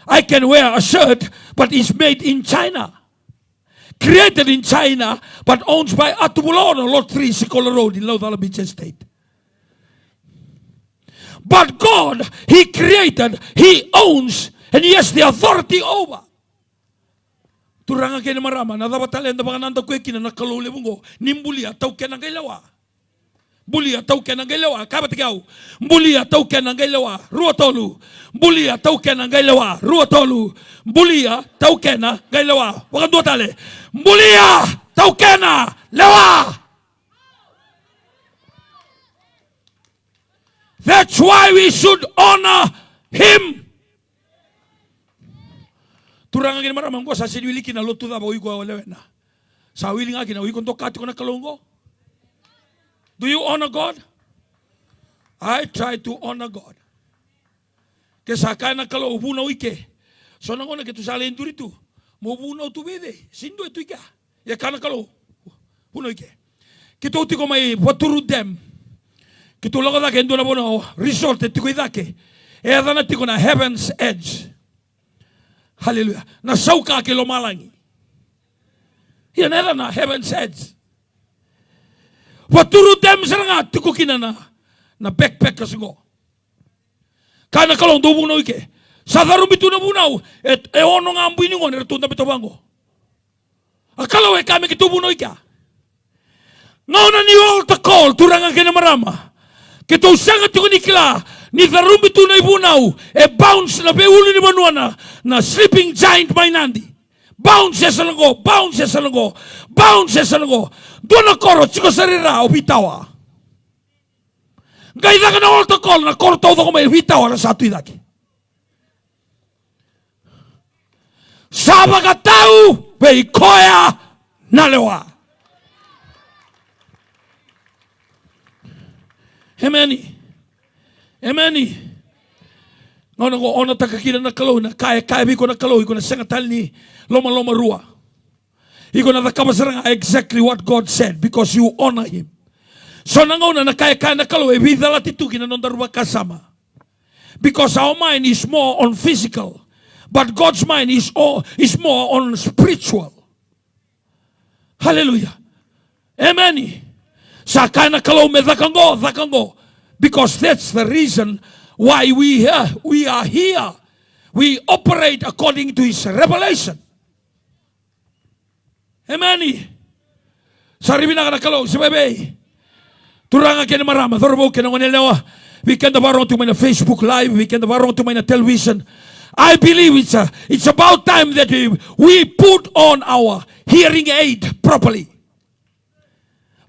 I can wear a shirt, but it's made in China. Created in China, but owned by Atubulono, Lot 3, Sicola Road in Lauderdale Beach Estate. But God, He created, He owns, and He has the authority over. Turanga kay marama, nadabatalen da baka nanda kwekina nakalule bungo, nimbulia tau kenang gailawa. Bulia tau kenang gailawa, kabatigaw. Bulia tau kenang gailawa, ruotolu. Bulia tau kenang gailawa, ruotolu. Bulia tau kenang gailawa. Wakan dua tale. Bulia tau kenang lewa. That's why we should honor Him. Turang ngin maramang ko sa sinwili kina lotu da boy ko lewena. Sa wili nga kina wi kon tokati ko na kalongo. Do you honor God? I try to honor God. Ke sakay na kalo ubuna wike. So nangona ke tu salen turitu. Mo ubuna tu bede. Sindo tu ika. Ya kana kalo. Puno wike. Kito uti ko mai waturu dem. Kito logo da kendo na bono resort ti ko idake. E adana ti ko na Heaven's Edge. Hallelujah. Na sauka ke lo malangi. Yan era na Heaven's Edge. Waturu dem seranga tiko kinana na backpack kasungo. Kana kalong do buno ike. Sa darum bitu na bunaw e ono nga ambu ningon retunda bitobango. Akala we kami kitu buno ika. Ngauna ni altar call turanga kena marama. Kito sanga tiko nikla ni darum bitu na ibunaw e bounce na beulu ni manuana na sleeping giant mainandi. Bounce sa lango. Doon koro chiko sarira o bitawa. Gaida ka na altar call na koro todo ko may bitawa na sa tuidaki. Saba ka tau be koya nalewa. Emeni. Ngona ko ona takakina na kalo na kaya biko na kalo iko na sengatal ni loma rua. Iko na takabasaranga exactly what God said because you honor Him. So nangona na kaya na kalo e vidala tituki na nondaruba kasama. Because our mind is more on physical, but God's mind is more on spiritual. Hallelujah. Amen. Sa kaya na kalo me dhakango. Because that's the reason why we are here. We operate according to His revelation. Amen. Sarili na kanakalo, si bebe. Turanga kena marama, thorbo kena ngonelewa. We can nabarong to my Facebook Live, we can nabarong to my television. I believe it's about time that we put on our hearing aid properly.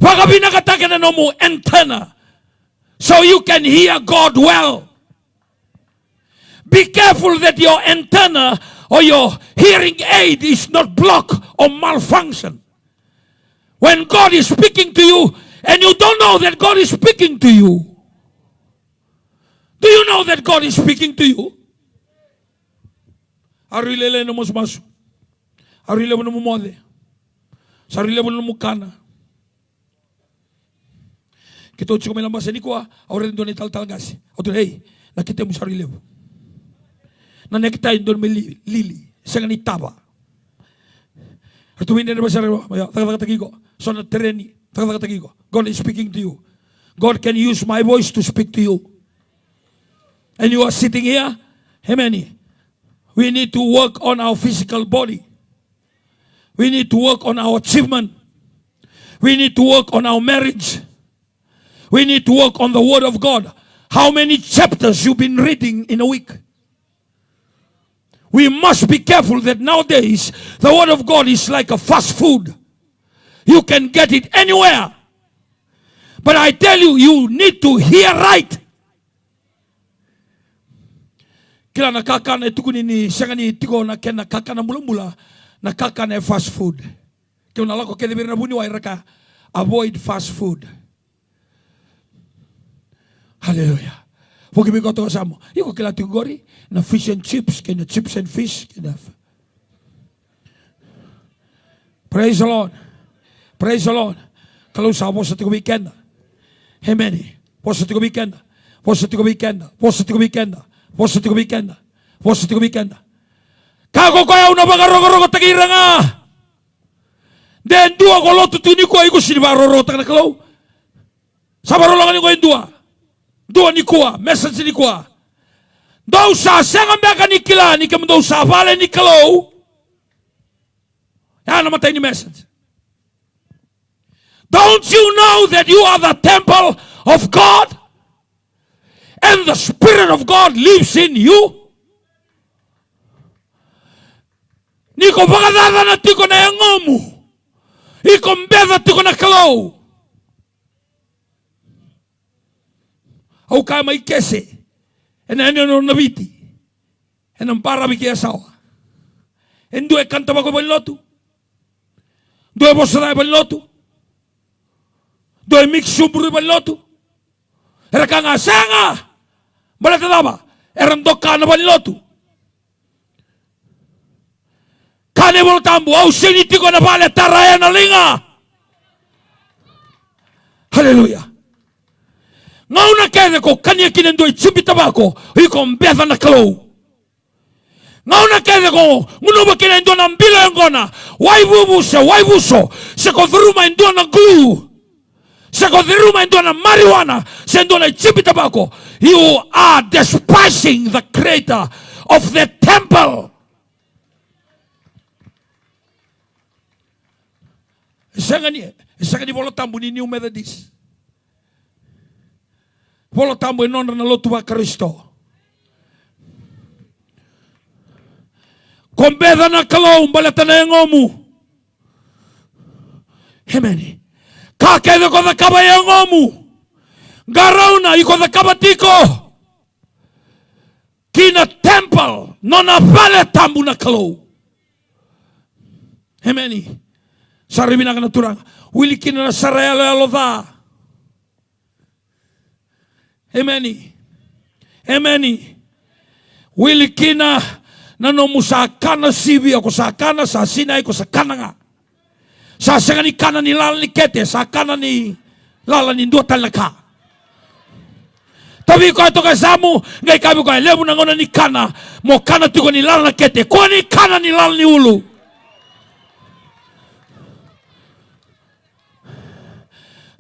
Wakabinakatake na nomo antenna, so you can hear God well. Be careful that your antenna or your hearing aid is not blocked or malfunction. When God is speaking to you and you don't know that God is speaking to you. Do you know that God is speaking to you? Arilele no mosmasu. Arilele no mumode. Sarilele no mukana. Kito chiko melamba seniko aure ndone tal gasi. Oto hey, nakita mo sarilele. Na nekita indon me lili, sangani taba. Artumine na basara, tagatagigo. So na tereni, tagatagigo. God is speaking to you. God can use my voice to speak to you. And you are sitting here, amen. We need to work on our physical body. We need to work on our achievement. We need to work on our marriage. We need to work on the Word of God. How many chapters you've been reading in a week? We must be careful that nowadays the Word of God is like a fast food. You can get it anywhere. But I tell you, you need to hear right. Kila nakakana tukuni ni sangani tiko na kena kakana mula nakakana fast food. Kaya nalako kaya bira buni wa iraka avoid fast food. Hallelujah. Porque me gosto kasamo. Iko kila tigori na fish and chips, kena chips and fish, kena. Praise the Lord. Praise the Lord. Kalau sa po sa tigo weekend. Amen. Po sa tigo weekend. Po sa tigo weekend. Po sa tigo weekend. Po sa tigo weekend. Po sa tigo weekend. Kako kaya una bagaroro tagira nga. Den dua ko lotu tuni ko ay ko silbaro tak na kalau. Sabaro lang ni ko dua. Dua ni kuwa, message ni kuwa. Daw sa senga meka ni kila ni kam daw sa vale ni kalau. Ya namatay ni message. Don't you know that you are the temple of God? And the Spirit of God lives in you? Niko pagadada na tiko na yangomu. Iko mbeda tiko na kalau. Au kama ikese. Ena no nabiti. Ena para bikia sawa. Endo e kanta bako balotu. Do e bosada balotu. Do e mixu buru balotu. Era kanga sanga. Balata daba. Era ndoka na balotu. Kane voltambu au siniti ko na bale taraya na linga. Hallelujah. Ngauna kede ko kanya kinendo ichibita bako iko mbeza na kalau. Ngauna kede ko ngunuba kinendo na mbila ngona waibuso se ko dhuruma ndo na glue. Se ko dhuruma ndo na marijuana se ndo na ichibita bako. You are despising the creator of the temple. Isangani volotambu ni New Methodist. Volotambu e nona na lotu wa Kristo. Kombeda na kalau mbaleta na ngomu. Amen. Kakede ko da kaba ya ngomu. Garauna iko da kaba tiko. Kina temple nona vale tambu na kalau. Amen. Sarimi na kanaturang. Wili kina na sarayala alova. Amen. Amen. Wili kina na nomusakana sibi ako sakana sa sinay ko sakana nga. Sa sangani kana ni lala ni kete, sa kana ni lala ni dua talaka. Tabi ko ito kasamu, ngay kabi ko, lebo na ngona ni kana, mo kana tiko ni lala na kete, ko ni kana ni lala ni ulu.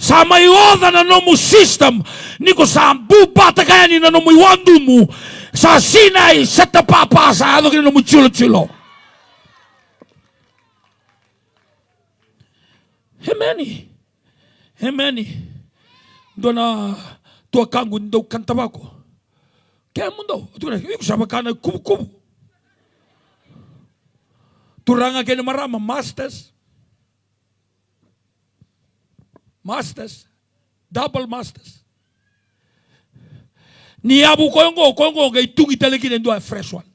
Sa maiodha na nomu system, niko sa bubata kaya ni na nomu iwandumu, sa Sinai, sa tapapa, sa ano kina nomu chulo-chulo. Hemeni. Dona tua kangu ndo kantabako. Kaya mundo, tu na, iko sa makana kubu-kubu. Turanga kaya marama, masters, double masters. Ni abu koyongo kay tungi talaki ndo a fresh one.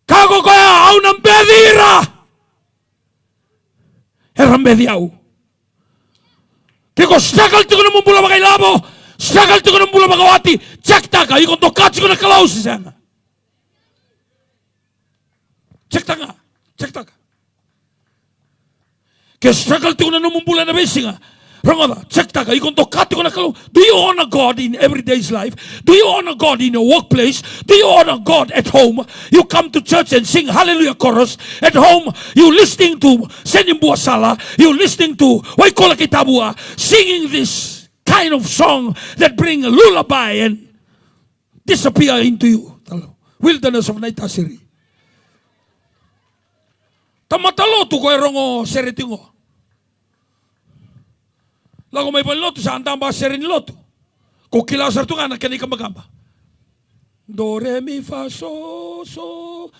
Kago kaya au nang bedira. Eram bediau. Kiko struggle tiko na mumbula bagay labo, struggle tiko na mumbula bagawati, check taka, iko to katsi ko na kalausi sana. Check taka. Ke struggle tiko na mumbula na besinga. Rangoda, check taka, iko to katsi ko na kalau. Do you honor God in everyday's life? Do you honor God in your workplace? Do you honor God at home? You come to church and sing hallelujah chorus. At home, you listening to Senimbu Sala. You listening to Waikola Kitabua, singing this kind of song that bring a lullaby and disappear into you. Wilderness of Naitasiri. Tamatalo tu ko rongo seritingo. Lago may paloto sa andang ba serin loto. Kung kilasar tu nga na kani kamagamba. Do re mi fa so do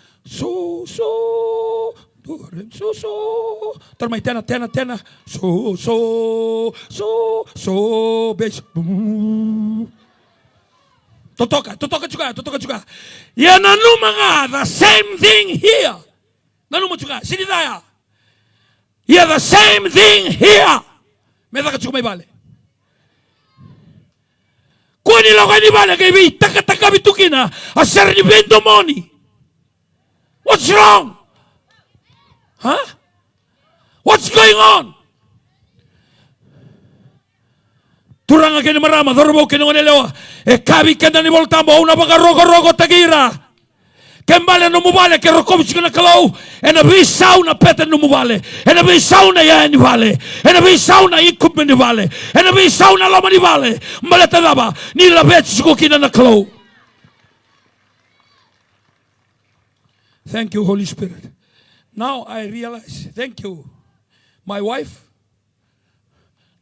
re so. Tarmay tena so base. Totoka juga. Yan ano mga the same thing here. Nanu mo juga sinidaya. Yeah, the same thing here. Meda ka may bale. Kuni lo kani bale kay bi taka bitukina asar ni bendo money. What's wrong? Huh? What's going on? Turang kini marama dorbo kini ngonelewa. E kabi kenda ni voltambo una baga rogo tagira. Kembali no mubale ke rokobichi na kalau ena bisau na pete no mubale ena bisau na ya ni vale ena bisau na ikup ni vale ena bisau na loma ni vale maleta daba ni la betsi ko kina na kalau. Thank you, Holy Spirit. Now I realize, thank you, my wife.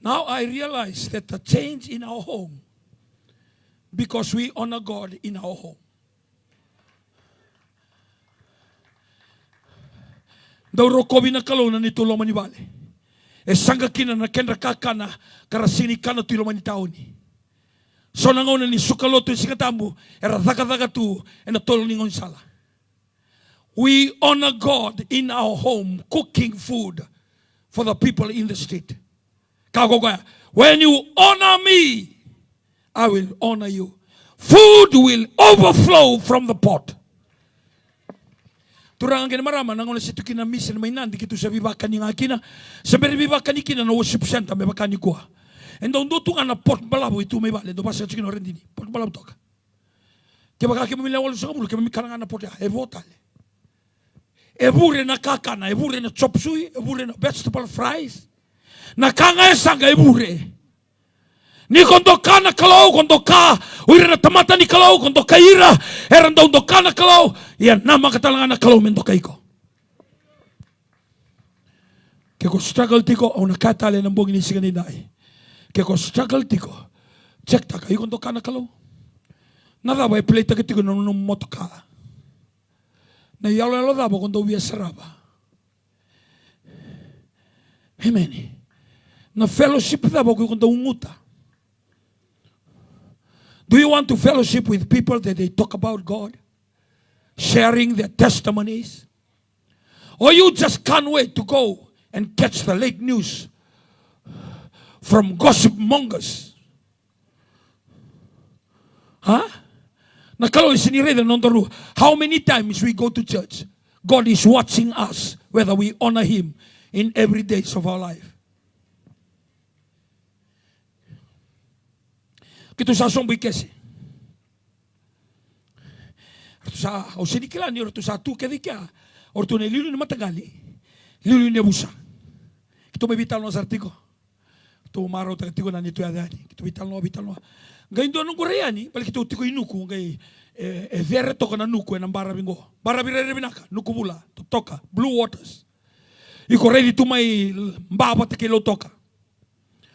Now I realize that the change in our home because we honor God in our home. Daw rokobi na kalau na nito loma ni bale. E sanga kina na kendra kakana karasini kana tu loma ni taoni. So nangona ni sukaloto sikatambu era daga tu ena tolo ningon sala. We honor God in our home, cooking food for the people in the street. Kagogoya, when you honor me, I will honor you. Food will overflow from the pot. Turang kina marama nangona situ kina misa na mainandi kitu sa bibakan ni ngakina. Sa bibakan ni kina na worship center me bakani kuha. Endo ndo tunga na pot balabo itu me bale do basa chikino rendini. Pot balabo toka. Ke baka ke mila wala sa kamulu ke mikana na pot ya e votale. E bure na kakana, e bure na chop suey, e bure na vegetable fries. Na kanga esanga e bure. Ni kondo kana kalau kondo ka uira na tamata ni kalau kondo kaira era ndo kana kalau ya nama katalangan na kalau mendo kaiko ke ko struggle tiko ona katale na mbongi ni sigani dai ke ko struggle tiko check ta kai kondo kana kalau nada vai play ta tiko no motoka na yalo dabo kondo via saraba amen na fellowship dabo kondo unguta. Do you want to fellowship with people that they talk about God? Sharing their testimonies? Or you just can't wait to go and catch the late news from gossip mongers? Huh? How many times we go to church, God is watching us whether we honor Him in every days of our life. Kito sa somboy kesi. Orto sa usinikilani, orto sa tu kedika, orto ne lilu ni matagali, lilu ni abusa. Kito may vital no sa artiko. Kito umaraw taga tiko na nito yadani. Kito vital no. Ngayon doon ng Koreani, balik kito tiko inuku, ngay vere toka na nuku ng barabingo. Barabire binaka, nuku bula, toka, Blue Waters. Iko ready to may mbaba takilo toka.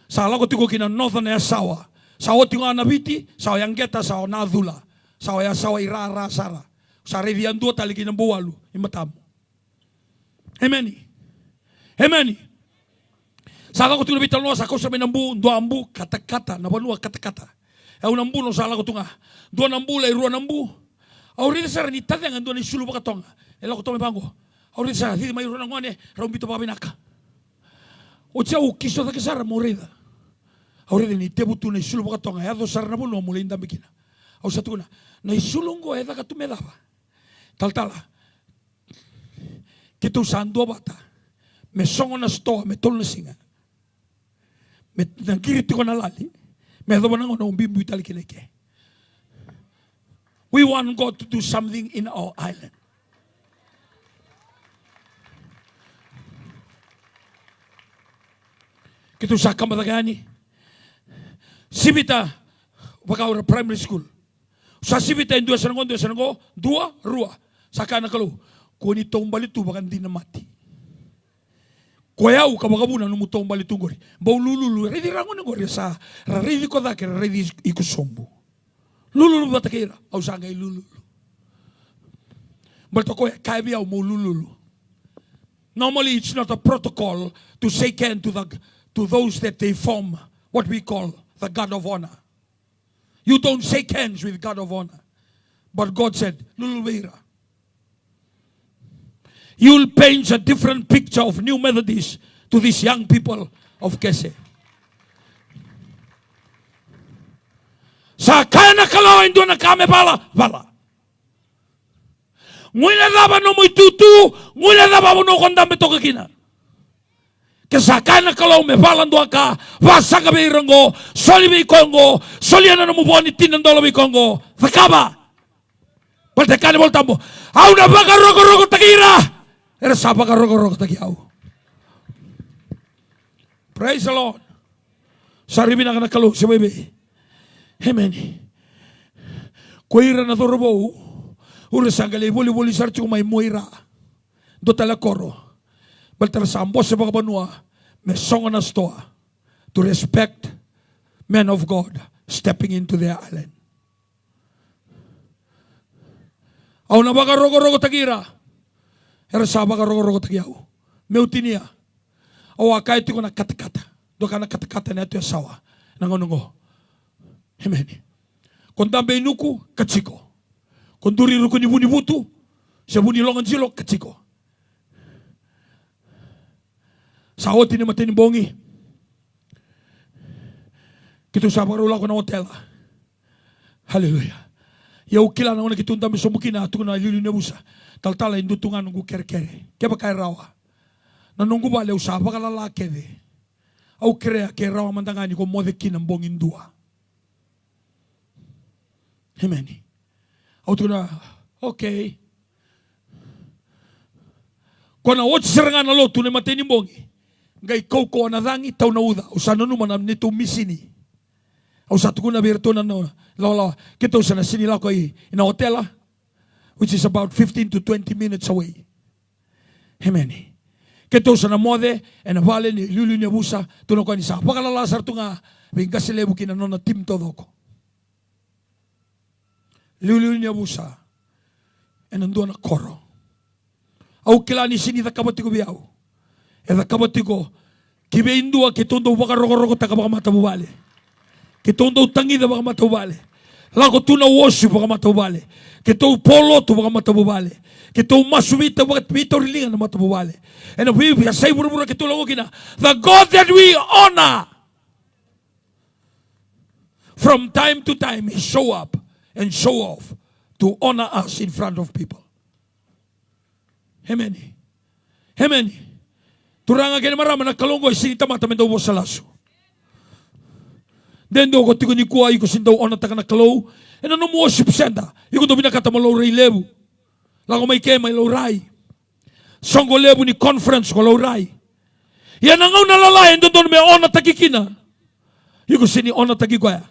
Sa lago tiko kina Northern Sawa. Sawa tiko anabiti, sawa yang geta, sawa nadula. Sawa ya sawa irara sara. Sa ready ang dua taliki ng buwalu, imatamu. Amen. Amen. Sala ko tino bital no sa ko sa nambu do ambu kata-kata na banua kata-kata. E un ambu no sala ko tunga. Do nambu la ru nambu. Auri sa ni tadang ando ni sulu bakatonga. Ela ko to me bango. Auri sa di mai ru ngone rombito pa binaka. O tsa u kiso da kesara morida. Auri ni tebutu ni sulu bakatonga. Ya do sar na buno mulai ndambikina. Au sa tuna. Na isulungo eda ka tumedaba. Taltala. Kita usando bata, me songo na stoa, me tolo na singa, me nangkiriti ko na lali, me doba nang umbimbu itali kineke. We want God to do something in our island. Kita usaka madagani, sibita, baka primary school. Sa sibita yung dua sanango, dua, rua, saka na kalu. Kung itong balitu baka hindi na mati. Kuyaw kabagabuna numutong balitu gori. Bau lululu ready rango na gori sa ready ko da kera ready ikusombo. Lululu bata kera au sangay lululu. Balto ko kaya biyaw mo lululu. Normally it's not a protocol to shake hand to those that they form what we call the God of honor. You don't shake hands with God of honor. But God said, lululu. You'll paint a different picture of New Methodist to these young people of Kese. Sa kaya na kalawa ito na kame bala. Ngula daba no mo itutu, ngula daba mo no kondam beto kakina. Kesa kaya na kalawa me bala ndo ka, wasa ka be irango, soli be Kongo, soli ana no mo buwan itinan dolo be Kongo. Fakaba. Balte kane voltambo. Au na baka rogo takira. Era sapa ka rogo tagiaw. Praise the Lord. Sarimi na ka nakalo si bebe. Amen. Kuira na dorobo. Ura sangale boli sarchu may moira. Do talakoro. Baltara sambo sa baka banua. Me songa na stoa. To respect men of God stepping into their island. Au na baka rogo tagira. Era saba ka rogo tagiaw. Meutinia. Awa kahit ko na kata-kata. Do ka na kata-kata na ito yung sawa. Nangonongo. Amen. Kung dambe inuku, katsiko. Kung duriru ko nibu-nibutu, siya bunilongan silo, katsiko. Sa oti ni matini bongi. Kito saba ka ko na hotel. Hallelujah. Yaw kila na kitundami sumukina ito na lili nebusa. Taltala indutungan nunggu kere-kere. Kaya kaya rawa. Nanunggu bale usaba ka lalaki de. Au kere kaya rawa mandangani ko modeki ng bongin dua. Amen. Au tu na, okay. Kung na watch serangan na lo, tu na matini bongi. Ngay ko na dangi, tau na uda. Usano naman na nito misini. Au satu ko na birto na no. Lolo, kita usana sinila ko ina hotel which is about 15 to 20 minutes away. Amen. Kita usana mode, na vale ni lulu ni busa, tuno ko ni sa. Pagkalalasar tu nga, bingka silebu kinano na tim todo ko. Lulu ni busa, nandun na koro. Au kila ni sinita kabati ko biyaw. Eda kabati ko, kibe indua kitundo baka rogo-rogo taka baka matabubale. Kitundo tangida baka matabubale. Lago tu na worship baka matabubale. Kito polo tu baka matabubale. Kito masubita baka pitoringan na matabubale. And we say buru-buru kito lago kina. The God that we honor. From time to time he show up and show off to honor us in front of people. Amen. Amen. Turanga kena marama na kalongo isinita mata mendo sa laso. Dendo ko tigo ni kuha iko sindaw ona taka na kalo. Eno no worship senda. Iko do binakata mo low ray lebu. Lago may kema low ray. Songo lebu ni conference ko low ray. Yan ang nalalayan doon may ona tagikina. Yuko sini ona tagikoya.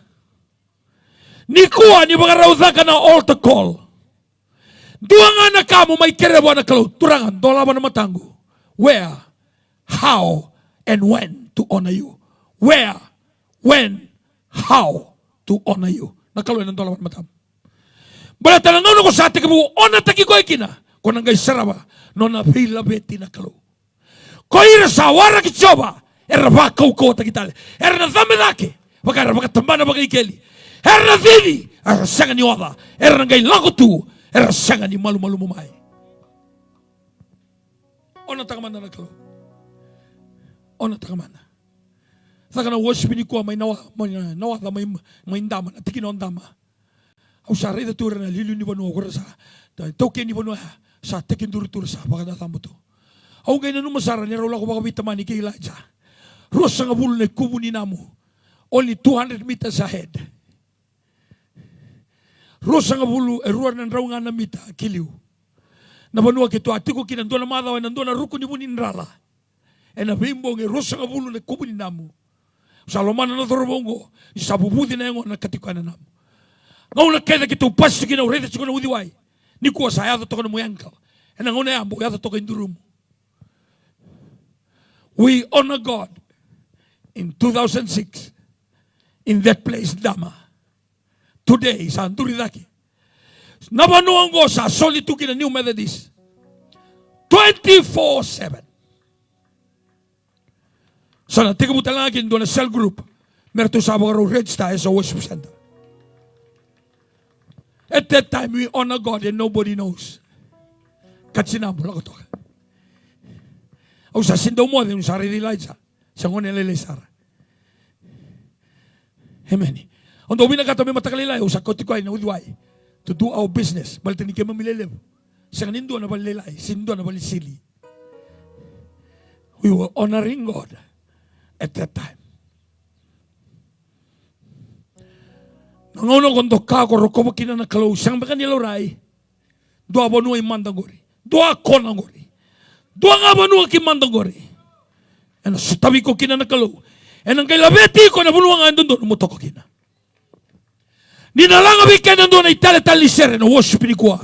Ni kuha ni mga rawza ka na altar call. Dua nga na kamo may kerewa na kalo. Turangan, dola ba na matango? Where, how, and when to honor you. Where, when, how to honor you. Nakalo ng dola ba na matango. Bala talangaw ko sa ating kabu, ona tagikoy kina. Kung nangay saraba, no na pila beti na kalo. Koira sa wara kichoba, era bakau ko tagitale. Era na zamedake, wakara bakatambana bakikeli. Era na vini, era sanga ni wada. Era na ngay lago tu, era sanga ni malu-malu mumay. Ona takamana na kalo. Ona takamana. Saka na worship ni kuwa may nawa da may indama, atikin on dama. Au sa rida tu na lilu ni banu ko sa. Token ni banu sa tekin tur sa baka na tambuto. Au gay na numasara ni rola ko baka bitamani kay Elijah. Rosa nga bulu na kubo ni namu. Only 200 meters ahead. Rosa nga bulu ruar ng raw nga na mita kiliw. Nabanua kito atiko kinando na madaw nando na ruko ni bunin rala. E na bimbo nga rosa nga bulu na kubo ni namu. Salomana na dorobongo isabubudi na ngo na katikuan na namu. Ngaw na kaya kito pasto kina ureda chiko na udiway. Ni kuwa sa yado toko na mo yankal. E na ngaw na yambo yado toko indurum. We honor God in 2006 in that place Dama. Today sa Anturidaki. Nabanuan ko sa solitude na New Methodist 24/7. So natika mo talagin doon na cell group. Meron to sa mga register sa worship center. At that time we honor God and nobody knows. Katsinabo lang ito. Au sa sindaw mo din sa rin Elijah. Sa ngon nililesar. Amen. Ondo binagata may matakalilay sa kotikoy na udway to do our business. Balta ni kema milelew. Sa kanindo na balilay, sindo na balisili. We were honoring God at that time. Nangono kondo ka ko roko kina na kalo sang baka niloray. Doa bonu ay mandangori. Doa konangori. Doa nga banu ki mandangori. Ano sutabi ko kina na kalo. Enang kay labeti ko na bunu nga andon mo toko kina. Ninalanga bikin andon ay tali sere na worship ni kwa.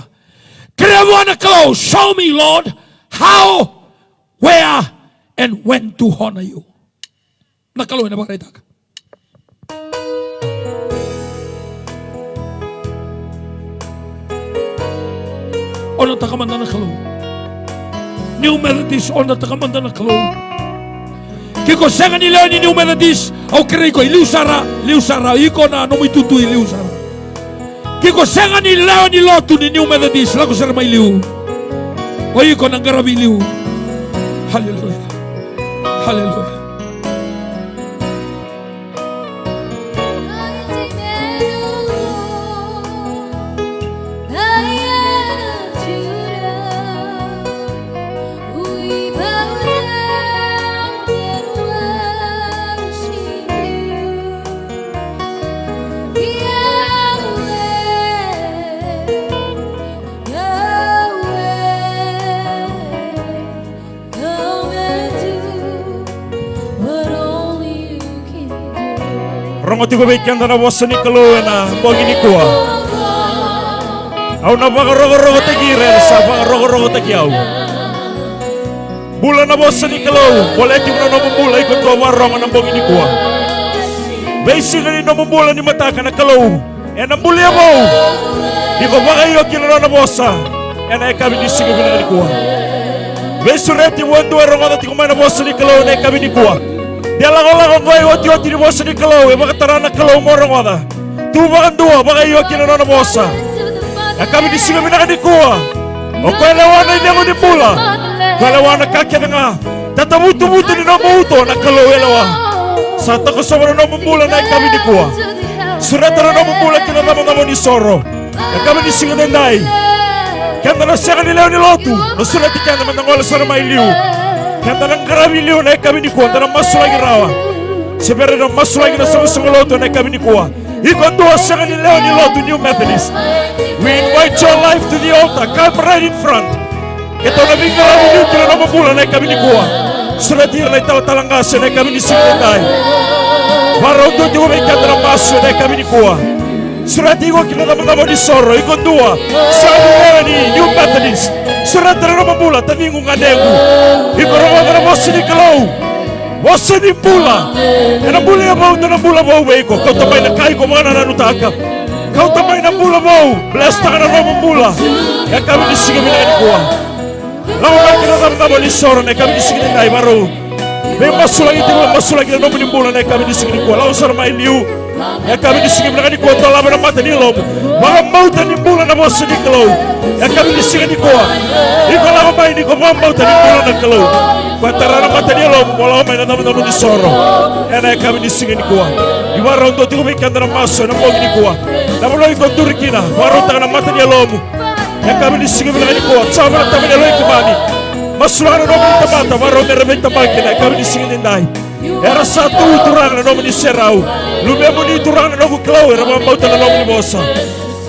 Krewa na kalo, show me Lord how, where, and when to honor you. Nakalo na ba rin taka? Ono takamanda na kalo. New Methodist, ono takamanda na kalo. Kiko senga ni leo ni New Methodist, au kire ko liu sara, iko na no mitutu liu sara. Kiko senga ni leo ni lotu ni New Methodist, lago sara mai liu. O iko na garabi liu. Hallelujah. Hallelujah. Rongo tigo baikan na bosa ni kalo na bogi ni kuwa. Au na baka rogo tagire sa baka rogo tagiaw. Bula na bosa ni kalo, boleh ti na mambula ikot ko warong na bogi ni kuwa. Basically no mambula ni mataka na kalo. E na mbuli mo. Di ko baka iyo kilo na bosa. E na ikabi di sige bila ni kuwa. Besureti wando rongo na tigo na bosa ni kalo na ikabi ni kuwa. Dia lago ngoy oti di bosa ni kalo e baka tarana kalo mo rongoda. Tu baka dua baka iyo kilo na bosa. Kami di sini mina di kuwa. O kuelewana ni mo di pula. Kuelewana kake nga. Tatamutu ni namuto na kalo elewa. Sa tako sobra no mula na kami di kuwa. Surata no mula kina mo ni soro. Kami di sini dendai. Kanda na siya ni leo ni lotu. No surati kanda manangola sa may liu. Kanda nang garabi liu na kami di kuwa. Kanda masulagi rawa. Sibere na masulagi na sa lotu na kami di kuwa. Iko dua siya ni leo ni lotu New Methodist. We invite your life to the altar. Come right in front. Ito na bing garabi liu kina na mula na kami di kuwa. Suratir na itaw talangasa na kami ni Sikretay. Waro do di ko may kandang maso na kami ni Kuwa. Surati ko kinadamdam ni Soro, iko dua. Sabi ni New Methodist. Surati na mabula, taning ng anengu. Iko na mosi ni Kalaw. Wasa ni Bula. Na bula mo, na bula mo, ko. Kau tamay na kay ko mga nananutaka. Kau tamay na bula mo. Bless ta ka na mo bula. Ya kami ni sige ni Kuwa. Lawa ka kinadamdam ni Soro, na kami ni sige ni Nay Baro. May masulang ito, masulang ito na mo ni Bula, na kami ni sige ni Kuwa. Lawa sa may liu. Ya kami disigim na kani ko to laban na mata ni lom. Mga mauta ni Bula na mo sa ni Kalaw. Ya kami disigim ni ko. Iko laban may ni ko mauta ni Bula na Kalaw. Kwatara na mata ni lom, wala may na naman ni Soro. Ya kami disigim ni ko. Iwaro ndo ti ko may kanda na maso na mo ni ko. Na mo ko turkina, waro ta na mata ni lom. Ya kami disigim na kani ko. Sama na tabi ni loy kumani. Masulang na mo ni mata, waro na rebenta makina, kami disigim ni Nay. Era satu turang na nomo ni Serau. Lumemo ni turang na nomo Kalaw. Era mamauta na nomo ni Bosa.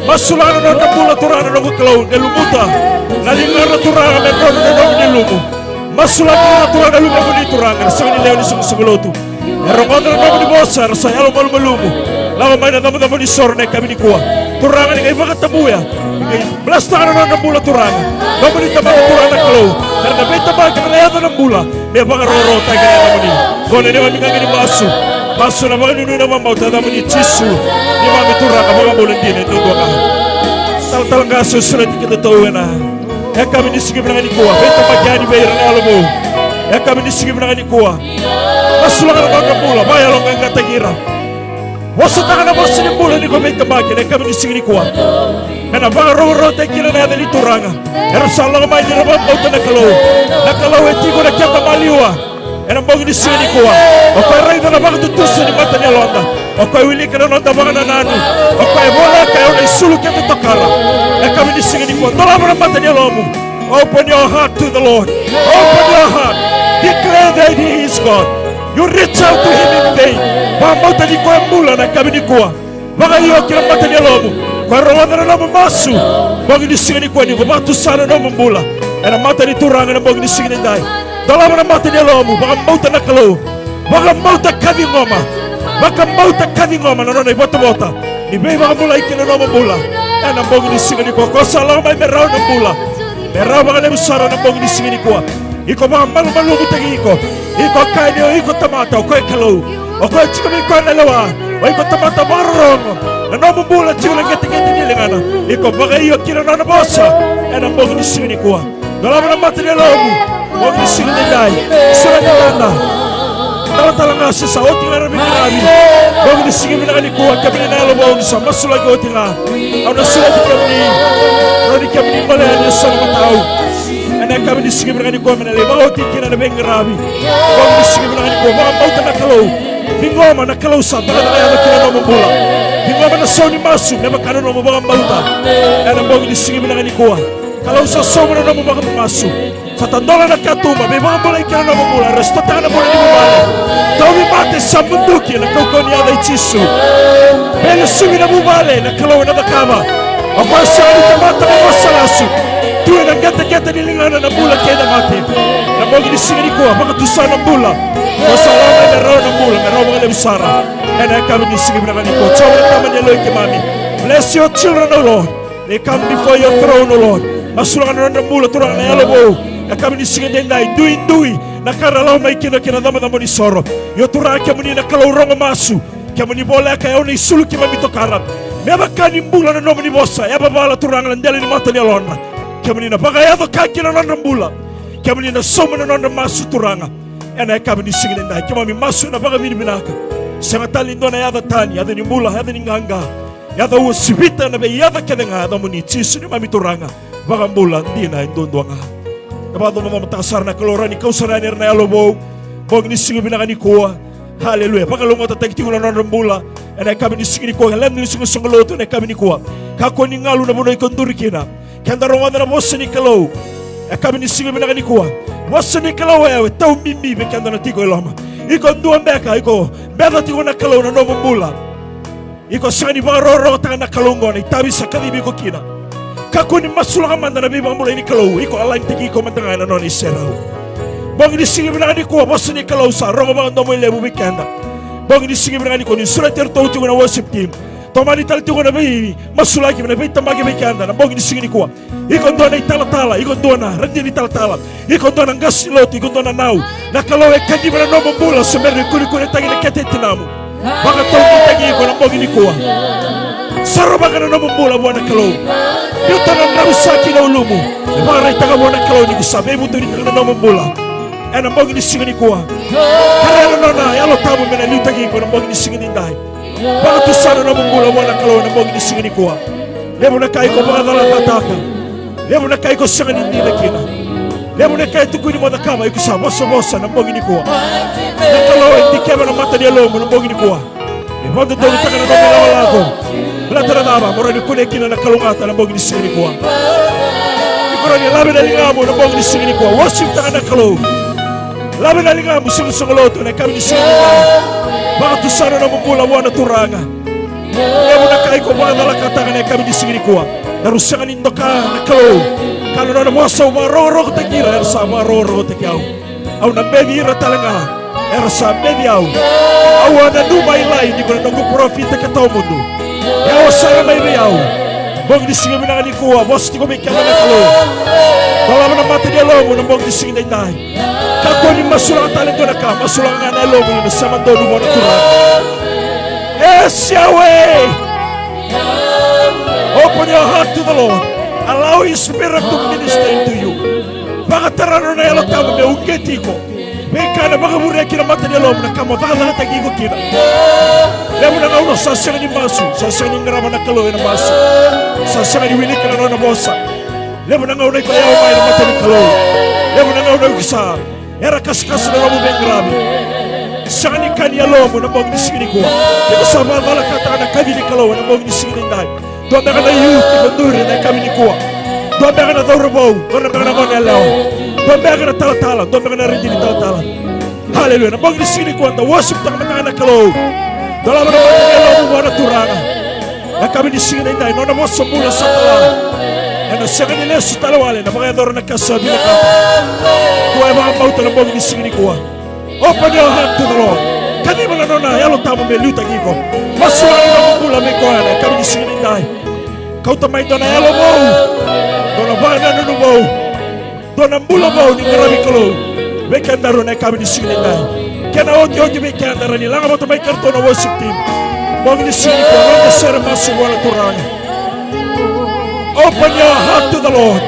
Masulang na Bula turang na nomo Kalaw. Ngelumuta. Nalingar na turang na nomo ni Lumu. Masulang na turang na lumemo ni turang. Era sa ni Leo ni Sumulotu. Era mamauta na nomo ni Bosa. Era sa yalo malumalumu. Lawa may na nomo ni Soro na kami ni Kuwa. Turang na ngay makatabuya. Blasta na nomo Bula turang. Nomo ni tamang turang na Kalaw. Era nabenta ba kinalayato ng Bula. May mga rorota kaya naman ni. Kone ni mami ngani masu. Masu na mga nunu na mamauta na mani chisu. Ni mami turang ka mga bulan din ito ka. Tal-tal nga susunod kita tawin na. Ya kami nisigib na ngani Kuwa. Benta magyani bayar na alam mo. Ya kami nisigib na ngani Kuwa. Masu lang na mga Bula. Baya lang ang katagira. Wasa ta ka na masu ni Bula ni ko benta bagay. Ya kami nisigib ni Kuwa. Kaya mga rorota kila na yata ni turanga. Era sa lang may dinamamauta na Kalaw. Na Kalaw eti ko na kiyata maliwa. Era mbong ni sini Kuwa. O ko'y ray na baka tutuso ni mata niya londa. O ko'y wili ka na londa baka nanano. O ko'y bola kayo na isuluk yan tutokara. E kami ni sini Kuwa. Dola mo na mata niya lomo. Open your heart to the Lord. Open your heart. Declare that He is God. You reach out to Him in vain. Pamauta ni Kuwa mula na kami ni Kuwa. Baka iyo kila mata niya lomo. Ko'y rawan na naman masu. Mbong ni sini Kuwa ni kumatu sana naman mula. Era mata ni turanga na mbong ni sini Day. Dalam nama mata dia lomu, baka mauta na Kalaw, baka mauta kani ngoma, baka mauta kani ngoma na nona ibota bota. Ni bei baka mulai kina noma bula. Na mbongi ni singa ni Kuwa, ko salang may merau na bula. Merau baka na musara na mbongi ni singa ni Kuwa. Iko baka malu mutagi iko. Iko kaini o iko tamata o ko'y Kalaw. O ko'y chikami ko na lawa. O iko tamata marong. Na noma bula chikami gati-gati nilingana. Iko baka iyo kina nona bosa. Na mbongi ni singa ni Kuwa. Dalam nama mata dia lomu. Wag ni sige ni Day. Sura ni Landa. Tawa-tawa nga siya sa oting na rabing namin. Wag ni sige na ni Kuwa. Kami na nalabaw niya. Masulag oting nga. Ang nasulat kami ni. Rani kami ni Malayan niya sa mga tao. Anak kami ni sige na ni Kuwa. Manalay. Mga oting kina na beng rabi. Wag ni sige na ni Kuwa. Mga mauta na Kalaw. Bingoma na Kalaw sa. Baka na kaya na kina na mabula. Bingoma na saw ni Masu. Na makano na mga mauta. Anak wag ni sige na ni Kuwa. Kalau sa somo na mo mga pumasok sa tandola na katuma, may mga mulay ka na mamula, resto tayo na mula ni mumala. Tawi mate sa munduki na kaukaw niya na ichisu. Pero sumi na mumala na Kalaw na makama. Ako ang saan itamata mo sa laso. Tuwi na gata-gata nilingana na mula kaya na mate. Na mga ginisiga ni Kuwa, mga tusa ng mula. Masalaw na meron ng mula, meron mga lemsara. And I come ginisiga na ni Kuwa. Sawa na tama niya loy kimami. Bless your children, O Lord. They come before your throne, O Lord. Masulangan na mula turang na yalaw. Kami ni sige Day, dui nakaralaw may kinadama mo ni Soro. Yo turang kami ni Nakalaw rong masu. Kami ni bola kayo na isuluk kami mito karap. May makanin bula na nomo ni Bosa. Ya babala turang lang dali ni mata ni Alona. Kami ni napagayado kaki na nandang bula. Kami ni nasoma na nandang masu turanga. Yan ay kami ni sige Day. Kami masu na baka minibinaka. Sa matalin doon na yada tani, yada ni mula, yada ni nganga. Yada usibita na may yada ka na nga, yada mo ni Chisu ni mami turanga. Baka mula, hindi na yung doon nga. Kapag mga matasar na Kalaw, ikaw sa nanir na yalobo, huwag nisigubin na ka ni Kuwa. Hallelujah. Pagkalunga tatagting ko na nandang mula, and ay kami nisigin ni Kuwa, alam nilisong sungaloto na kami ni Kuwa. Kako ni ngalo na muna ikondurikina. Kaya naroon na bosa ni Kalaw, ay kami nisigubin na ka ni Kuwa. Bosa ni Kalaw ay tao mimi, kaya na natiko ilama. Ikonduan beka, iko, beda tiko na Kalaw na nomong mula. Iko sa ni mga rorota na Kalungon, itabi sa kanibi ko kina. Kako ni masulang manda na bibang mulay ni Kalaw, iko alain tiki ko mandangan na ni Serau. Bongi ni singi binani kuwa boss ni kalau sa rongo ba ndo mo lebu weekend. Bongi ni singi binani ko ni sura ter to tu na worship team. Tomani tal tu na bi masula ki na bi tamagi weekend na bongi ni singi ni kuwa. Iko ndo na tala iko ndo na randi ni tala. Iko ndo na ngasi lot iko ndo na nau. Na kalau e kaji bana no mbula semere kuri tagi na ketete namu. Baka to tagi ko na bongi ni kuwa. Saro baka na no mbula bwana kalau. Yuta na ngabusaki na ulumu. Baka na itaga bwana kalau ni kusabe mutu ni na no mbula. Ana mbongi ni singi ni kuwa. Kaya na yalo tabu mena luta gi ko na mbongi ni singi ni dai. Baka tu sana na mbula bwana kalau na mbongi ni singi ni kuwa. Lebo na kai ko baka dala kataka. Lebo na kai ko singi ni ndile kina. Lebo na kai tu kuni moda kama ikusa bosa na mbongi ni kuwa. Na kalau ndikeba na mata dia lomo na mbongi ni kuwa. Lebo ndo ndo taka na mbela wala ko. Blata na baba mora ni kune kina na kalungata na mbongi ni singi ni kuwa. Ikoro ni labe na lingamo na mbongi ni singi ni kuwa. Worship taka na kalau. Labi na linga musingo songoloto na kami singo baka tusana na mbula wana turanga ebo na kai ko baka dala katanga na kami singi kuwa na rusanga ni ndoka na kalo kalo na mosa maroro ko takira sa maroro ko takiao au na bebi ira talanga era sa bebi au na numa ilai ni ko na ngo profit ka to mundo ya sa mai beau bong di singi na ni kuwa boss ti ko me kala na kalo bala na mata dia lomo na bong di singi dai kako ni masula talento na ka masula ngana lomo ni sama do mo na tura yes Yahweh open your heart to the Lord, allow his spirit to minister to you. Baka tarano na yalo tamu me ungeti ko beka na baka mure kina mata dia lomo na kama baka na tagi ko kina lemo na uno sasanga ni masu sasanga ni ngrama na kalo na masu sasanga ni wili kana na bosa lemo na uno ko yawo mai na mata ni kalo lemo na uno kisa era kaskas na lomo bengrabi sani kani lomo na bongi sigini ko ko sama bala kata na kabini kalo na bongi sigini ndai do daga na yu ko duri na kabini ko do daga na dawro bo do daga na ngone law do daga na tala do daga na rinjini tala hallelujah na bongi sigini ko da worship daga na kalo do la na lomo na turana na kabini sigini ndai no na mo sombula satala and the second less talawale na mga doro na kasabi na kata kuwa mga mauta na bongi sigini kuwa. Open your heart to the Lord. Kani mana nona yalo tamu me luta giko masuwa na mabula me kuwa na kami sigini ndai kauta mai dona yalo mo dona bana nunu mo dona mbula mo ni ngarabi kalo wekendaro na kami sigini ndai kena oti wekendaro ni langa moto mai kartona worship team bongi sigini kuwa nonga sere masu wala turanga. Open your heart to the Lord.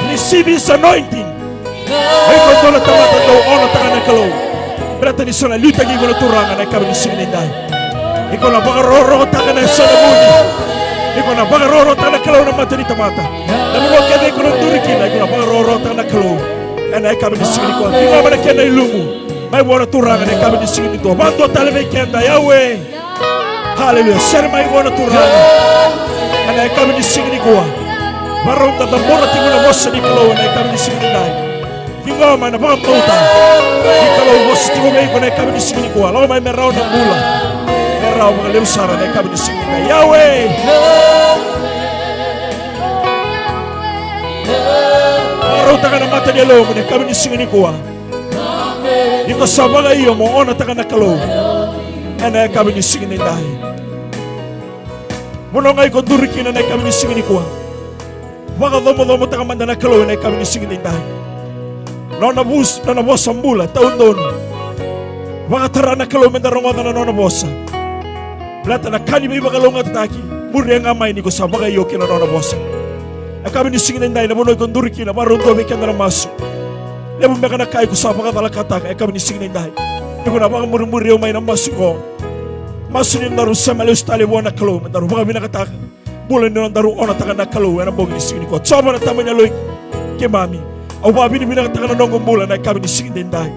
Receive his anointing. Ay kondola tamata do ono takana kalo. Berata ni sona luta gi gola turanga na kabini sigini ndai. Iko na bagaroro takana sona muni. Iko na bagaroro takana kalo na mata ni tamata. Na mo kene ko nduri kina iko na bagaroro takana kalo. Ana kabini sigini ko. Iko mana kena ilumu. Mai bona turanga na kabini sigini to. Bando talebe kenda Yahweh. Hallelujah. Ser mai bona turanga. Ana kabini sigini ko. Baronda da mora tinguna mossa di kalo na kabini sigini ndai. Tingo mana bam pauta. Di kalo mossa tingo mai ko na kabini sigini ko. Lawa mai merao na mula. Merao mga leusara na kabini sigini ndai. Yahweh. Baronda kana mata di lo na kabini sigini ko. Iko sabaga iyo mo ona takana kalo. Ana kabini sigini ndai. Mono ngai ko durikina na kabini sigini ko. Waka domo taka mandana kalo na kami ni sigini ndai. Nona bosa mbula taun don. Waka tarana kalo mendaronga na nona bosa. Blata na kani ba kalonga tataki. Muri nga mai ni ko sa baka yoki na nona bosa. Kami ni sigini ndai na mono ko duriki na marundo be kanda na masu. Lebo meka na kai ko sa baka dala kataka kami ni sigini ndai. Iko na baka muri mai na masu ko. Masu ni naru samale ustale wona kalo mendaru baka binakataka. Bulan ni daru ona takana kalo na bongi sigini ko. Choma na tamanya loy ke mami. Au ba bini bina takana nongo bulan na kami sigini ndai.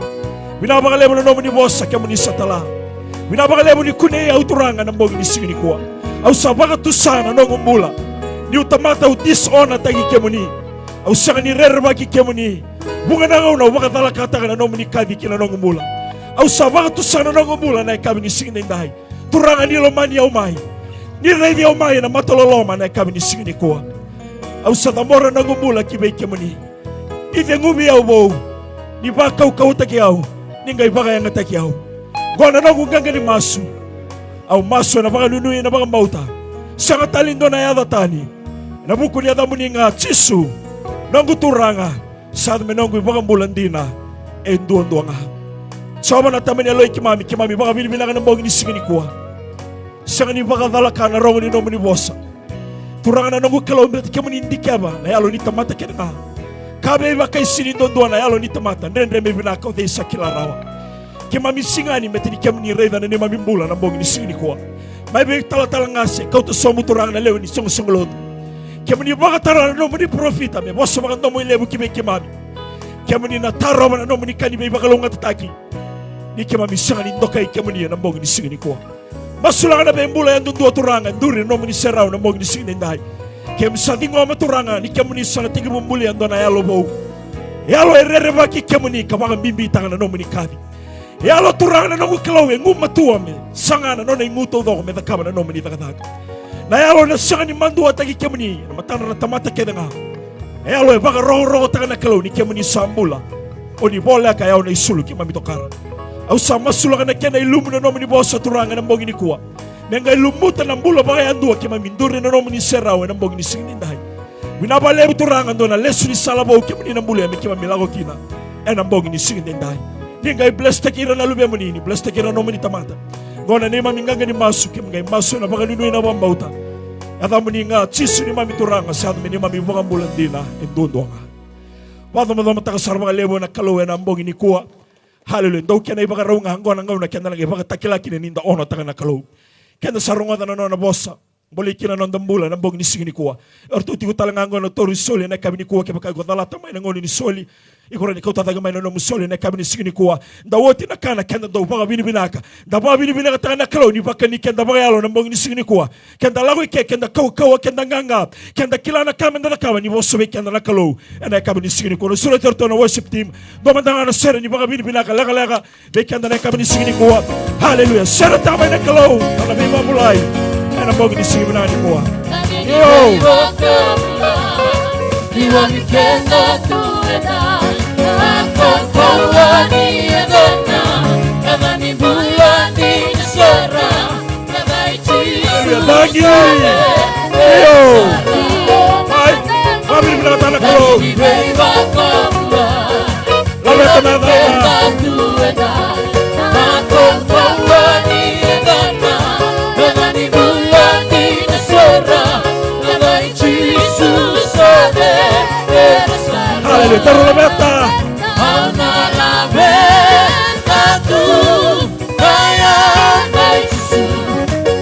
Bina ba kalebo no ni bossa ke muni satala. Bina ba kalebo ni kune au turanga na bongi sigini ko. Au sabaka tusana nongo bulan. Ni utamata u disona tagi ke muni. Au sanga ni rerba ki ke muni. Bunga na ngona waka dala kata na no muni kadi ki na nongo bulan. Au sabaka tusana nongo bulan na kami sigini ndai. Turanga ni lo mani au mai. Ni revi au mai na matololoma na kami ni sigini ko. Au sa damora na gumula ki be kemuni. Ife ngumi au bo. ni ba kau takiao ningai baka yang takiao gona no ganga ni masu au masu na baka nunui na baka mauta sanga talindo na yada tani na buku ni adamu ninga chisu nongu turanga sad menongu baka mulandina enduanga sama na tamani aloi kimami baka binibinaga na mbongi ni singini kuwa sanga ni baka dalaka na rongo ni nomu ni bosa turanga na nongu kilometer kemu ni indikaba na yalo ni tamata kenga kabe baka isini ndondua na yalo ni tamata ndendre mebinaka ode isakila rawa kimami singani metini kemu ni reida na ni mami mbula na mbongi ni singini kuwa maibe tala ngase kau to somu turanga na leo ni songo lot kemu ni baka tara na nomu ni profita me bosa baka nomu ilebu kime kimami kemu ni na taro na nomu ni kani be baka longa tataki ni kimami singani ndoka kemu ni na mbongi ni singini kuwa masula na be mbula ya ndondua turanga nduri nomu ni serao na mbongi ni singini ndai kem sadingo maturanga ni kemu ni sana tigi mumbuli ya ndona yalo bou yalo erere baki kemu ni kabanga mimbi tanga na nomu ni kavi yalo turanga na nomu kilawe ngu matua me sanga na nona inguto do me dakama na nomu ni takataka na yalo na sanga ni mandu atagi kemu ni na matana na tamata kedenga yalo e baka roho tanga na kilawe ni kemu ni sambula oni bola ka yao na isulu kima mitokara au sama sula na kena ilumu na nomu ni bosa turanga na mbongi ni kuwa nenga ilumuta na mbula baka yandua kima minduri na nomu ni serawe na mbongi ni singini ndai winabale turanga ndona lesu ni salabo kima ni na mbula ya mekima milago kina na mbongi ni singini ndai ninga bless takira na lube munini bless takira nomu ni tamata ngona nema minganga ni masu kima masu na baka nunui na bambauta adamu ni nga chisu ni mami turanga sadu ni mami baka mbula ndina endondonga wado madama takasar baka lebo na kalowe na mbongi ni kuwa hallelujah ndau kena ibaka raunga hangona ngauna kena lagi baka takilaki ni ninda ono taka na kalowe kenda sarunga na nona bosa boli kina nonda mbula na mbongi ni singini kuwa orto tigo talanga ngono toru soli na kabini kuwa ke baka godala tamai na ngoni ni soli ikora ni kauta daga mai no musoli na kabini singini kuwa nda woti na kana kenda do baka bini binaka nda baka bini binaka tana kalo ni baka ni kenda baka yalo na mbongi ni singini kuwa kenda lago ke kenda kau kenda nganga kenda kila na kama nda kama ni boso be kenda na kalo na kabini singini kuwa solo torto na worship team do mandanga na sere ni baka bini binaka laga be kenda na kabini singini kuwa hallelujah sere tamai na kalo na bima mulai na mbongi ni singini na ni kuwa yo Iwa mikenda tuena Akakawani edona Kadani bulani sera Kadai chisu Bagi yo ay mami bila tana ko Iwa kamula la beta na tuena Akakawani edona Kadani bulani sera Kadai chisu hallelujah taru la beta Ana la beta tu Kaya naisu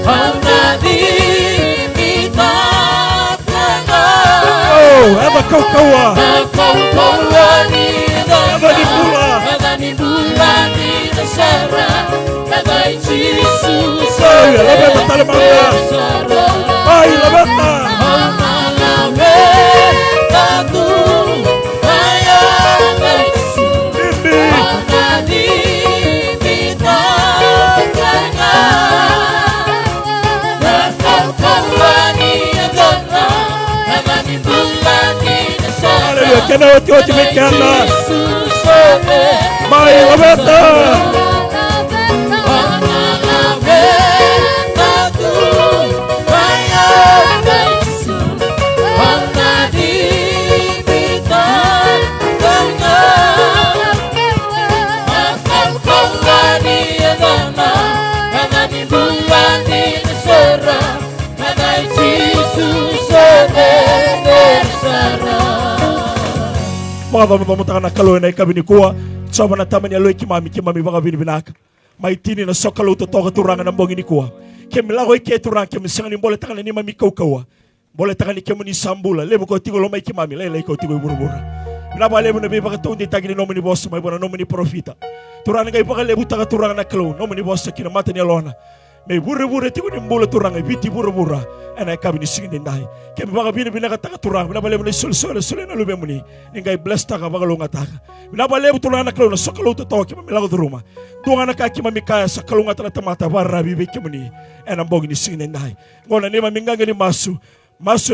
Ana di kita tanga oh aba kawa Kawa ni aba di pula ni bula ni sara Kada ichisu hallelujah la beta talemanga ay la beta Ana la beta tu Kaya naisu bimbi hallelujah kena oti mekanda mai la beta Mada mo na kalo na ikabini kuwa soba na tamani aloy kimami baka binibinaka maitini na sokalo to toka turanga na mbongi ni kuwa kemilago ike turanga kemisanga ni mbole takana ni mami kaukawa mbole takani kemuni sambula lebo ko tigo lo mai kimami lele ko tigo burubura na ba lebo na be baka tondi tagini no muni boss mai bona no muni profita turanga ngai baka lebu taka turanga na kalo no muni boss kina mata ni alona me burubura tigo ni mbole turanga biti burubura ana kabini singin dai kemi baka binibinaka taka turanga na ba lebo ni sul na lube muni ngai bless taka baka longa taka na ba lebo turanga na kalo na sokalo to toka kemi milago duruma tuanga na ka kimami kaya sa kalunga tala tamata barabi be kemuni ana mbongi ni singin dai ngona ni maminganga ni masu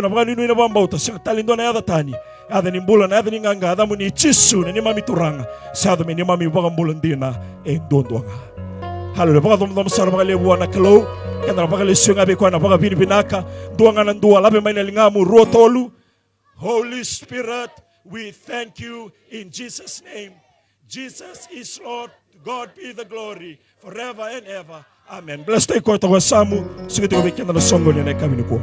na baka ninu ina bambauta sa talindo na yada tani Ada ni bulan, ada ni nganga, ada mo ni chisu, ni mami turanga. Sada ni mami bakang bulan dina, dondoanga. Haleluya, baka tom sar baka lebuan na kalau, kaya baka lesyong abe ko na baka binibinaka, duangan ng dua, labi may nalingamu, rotolu. Holy Spirit, we thank you in Jesus' name. Jesus is Lord, God be the glory, forever and ever. Amen. Bless tayo ko ito samu, sige tayo bigyan na songo niya na kami ni ko.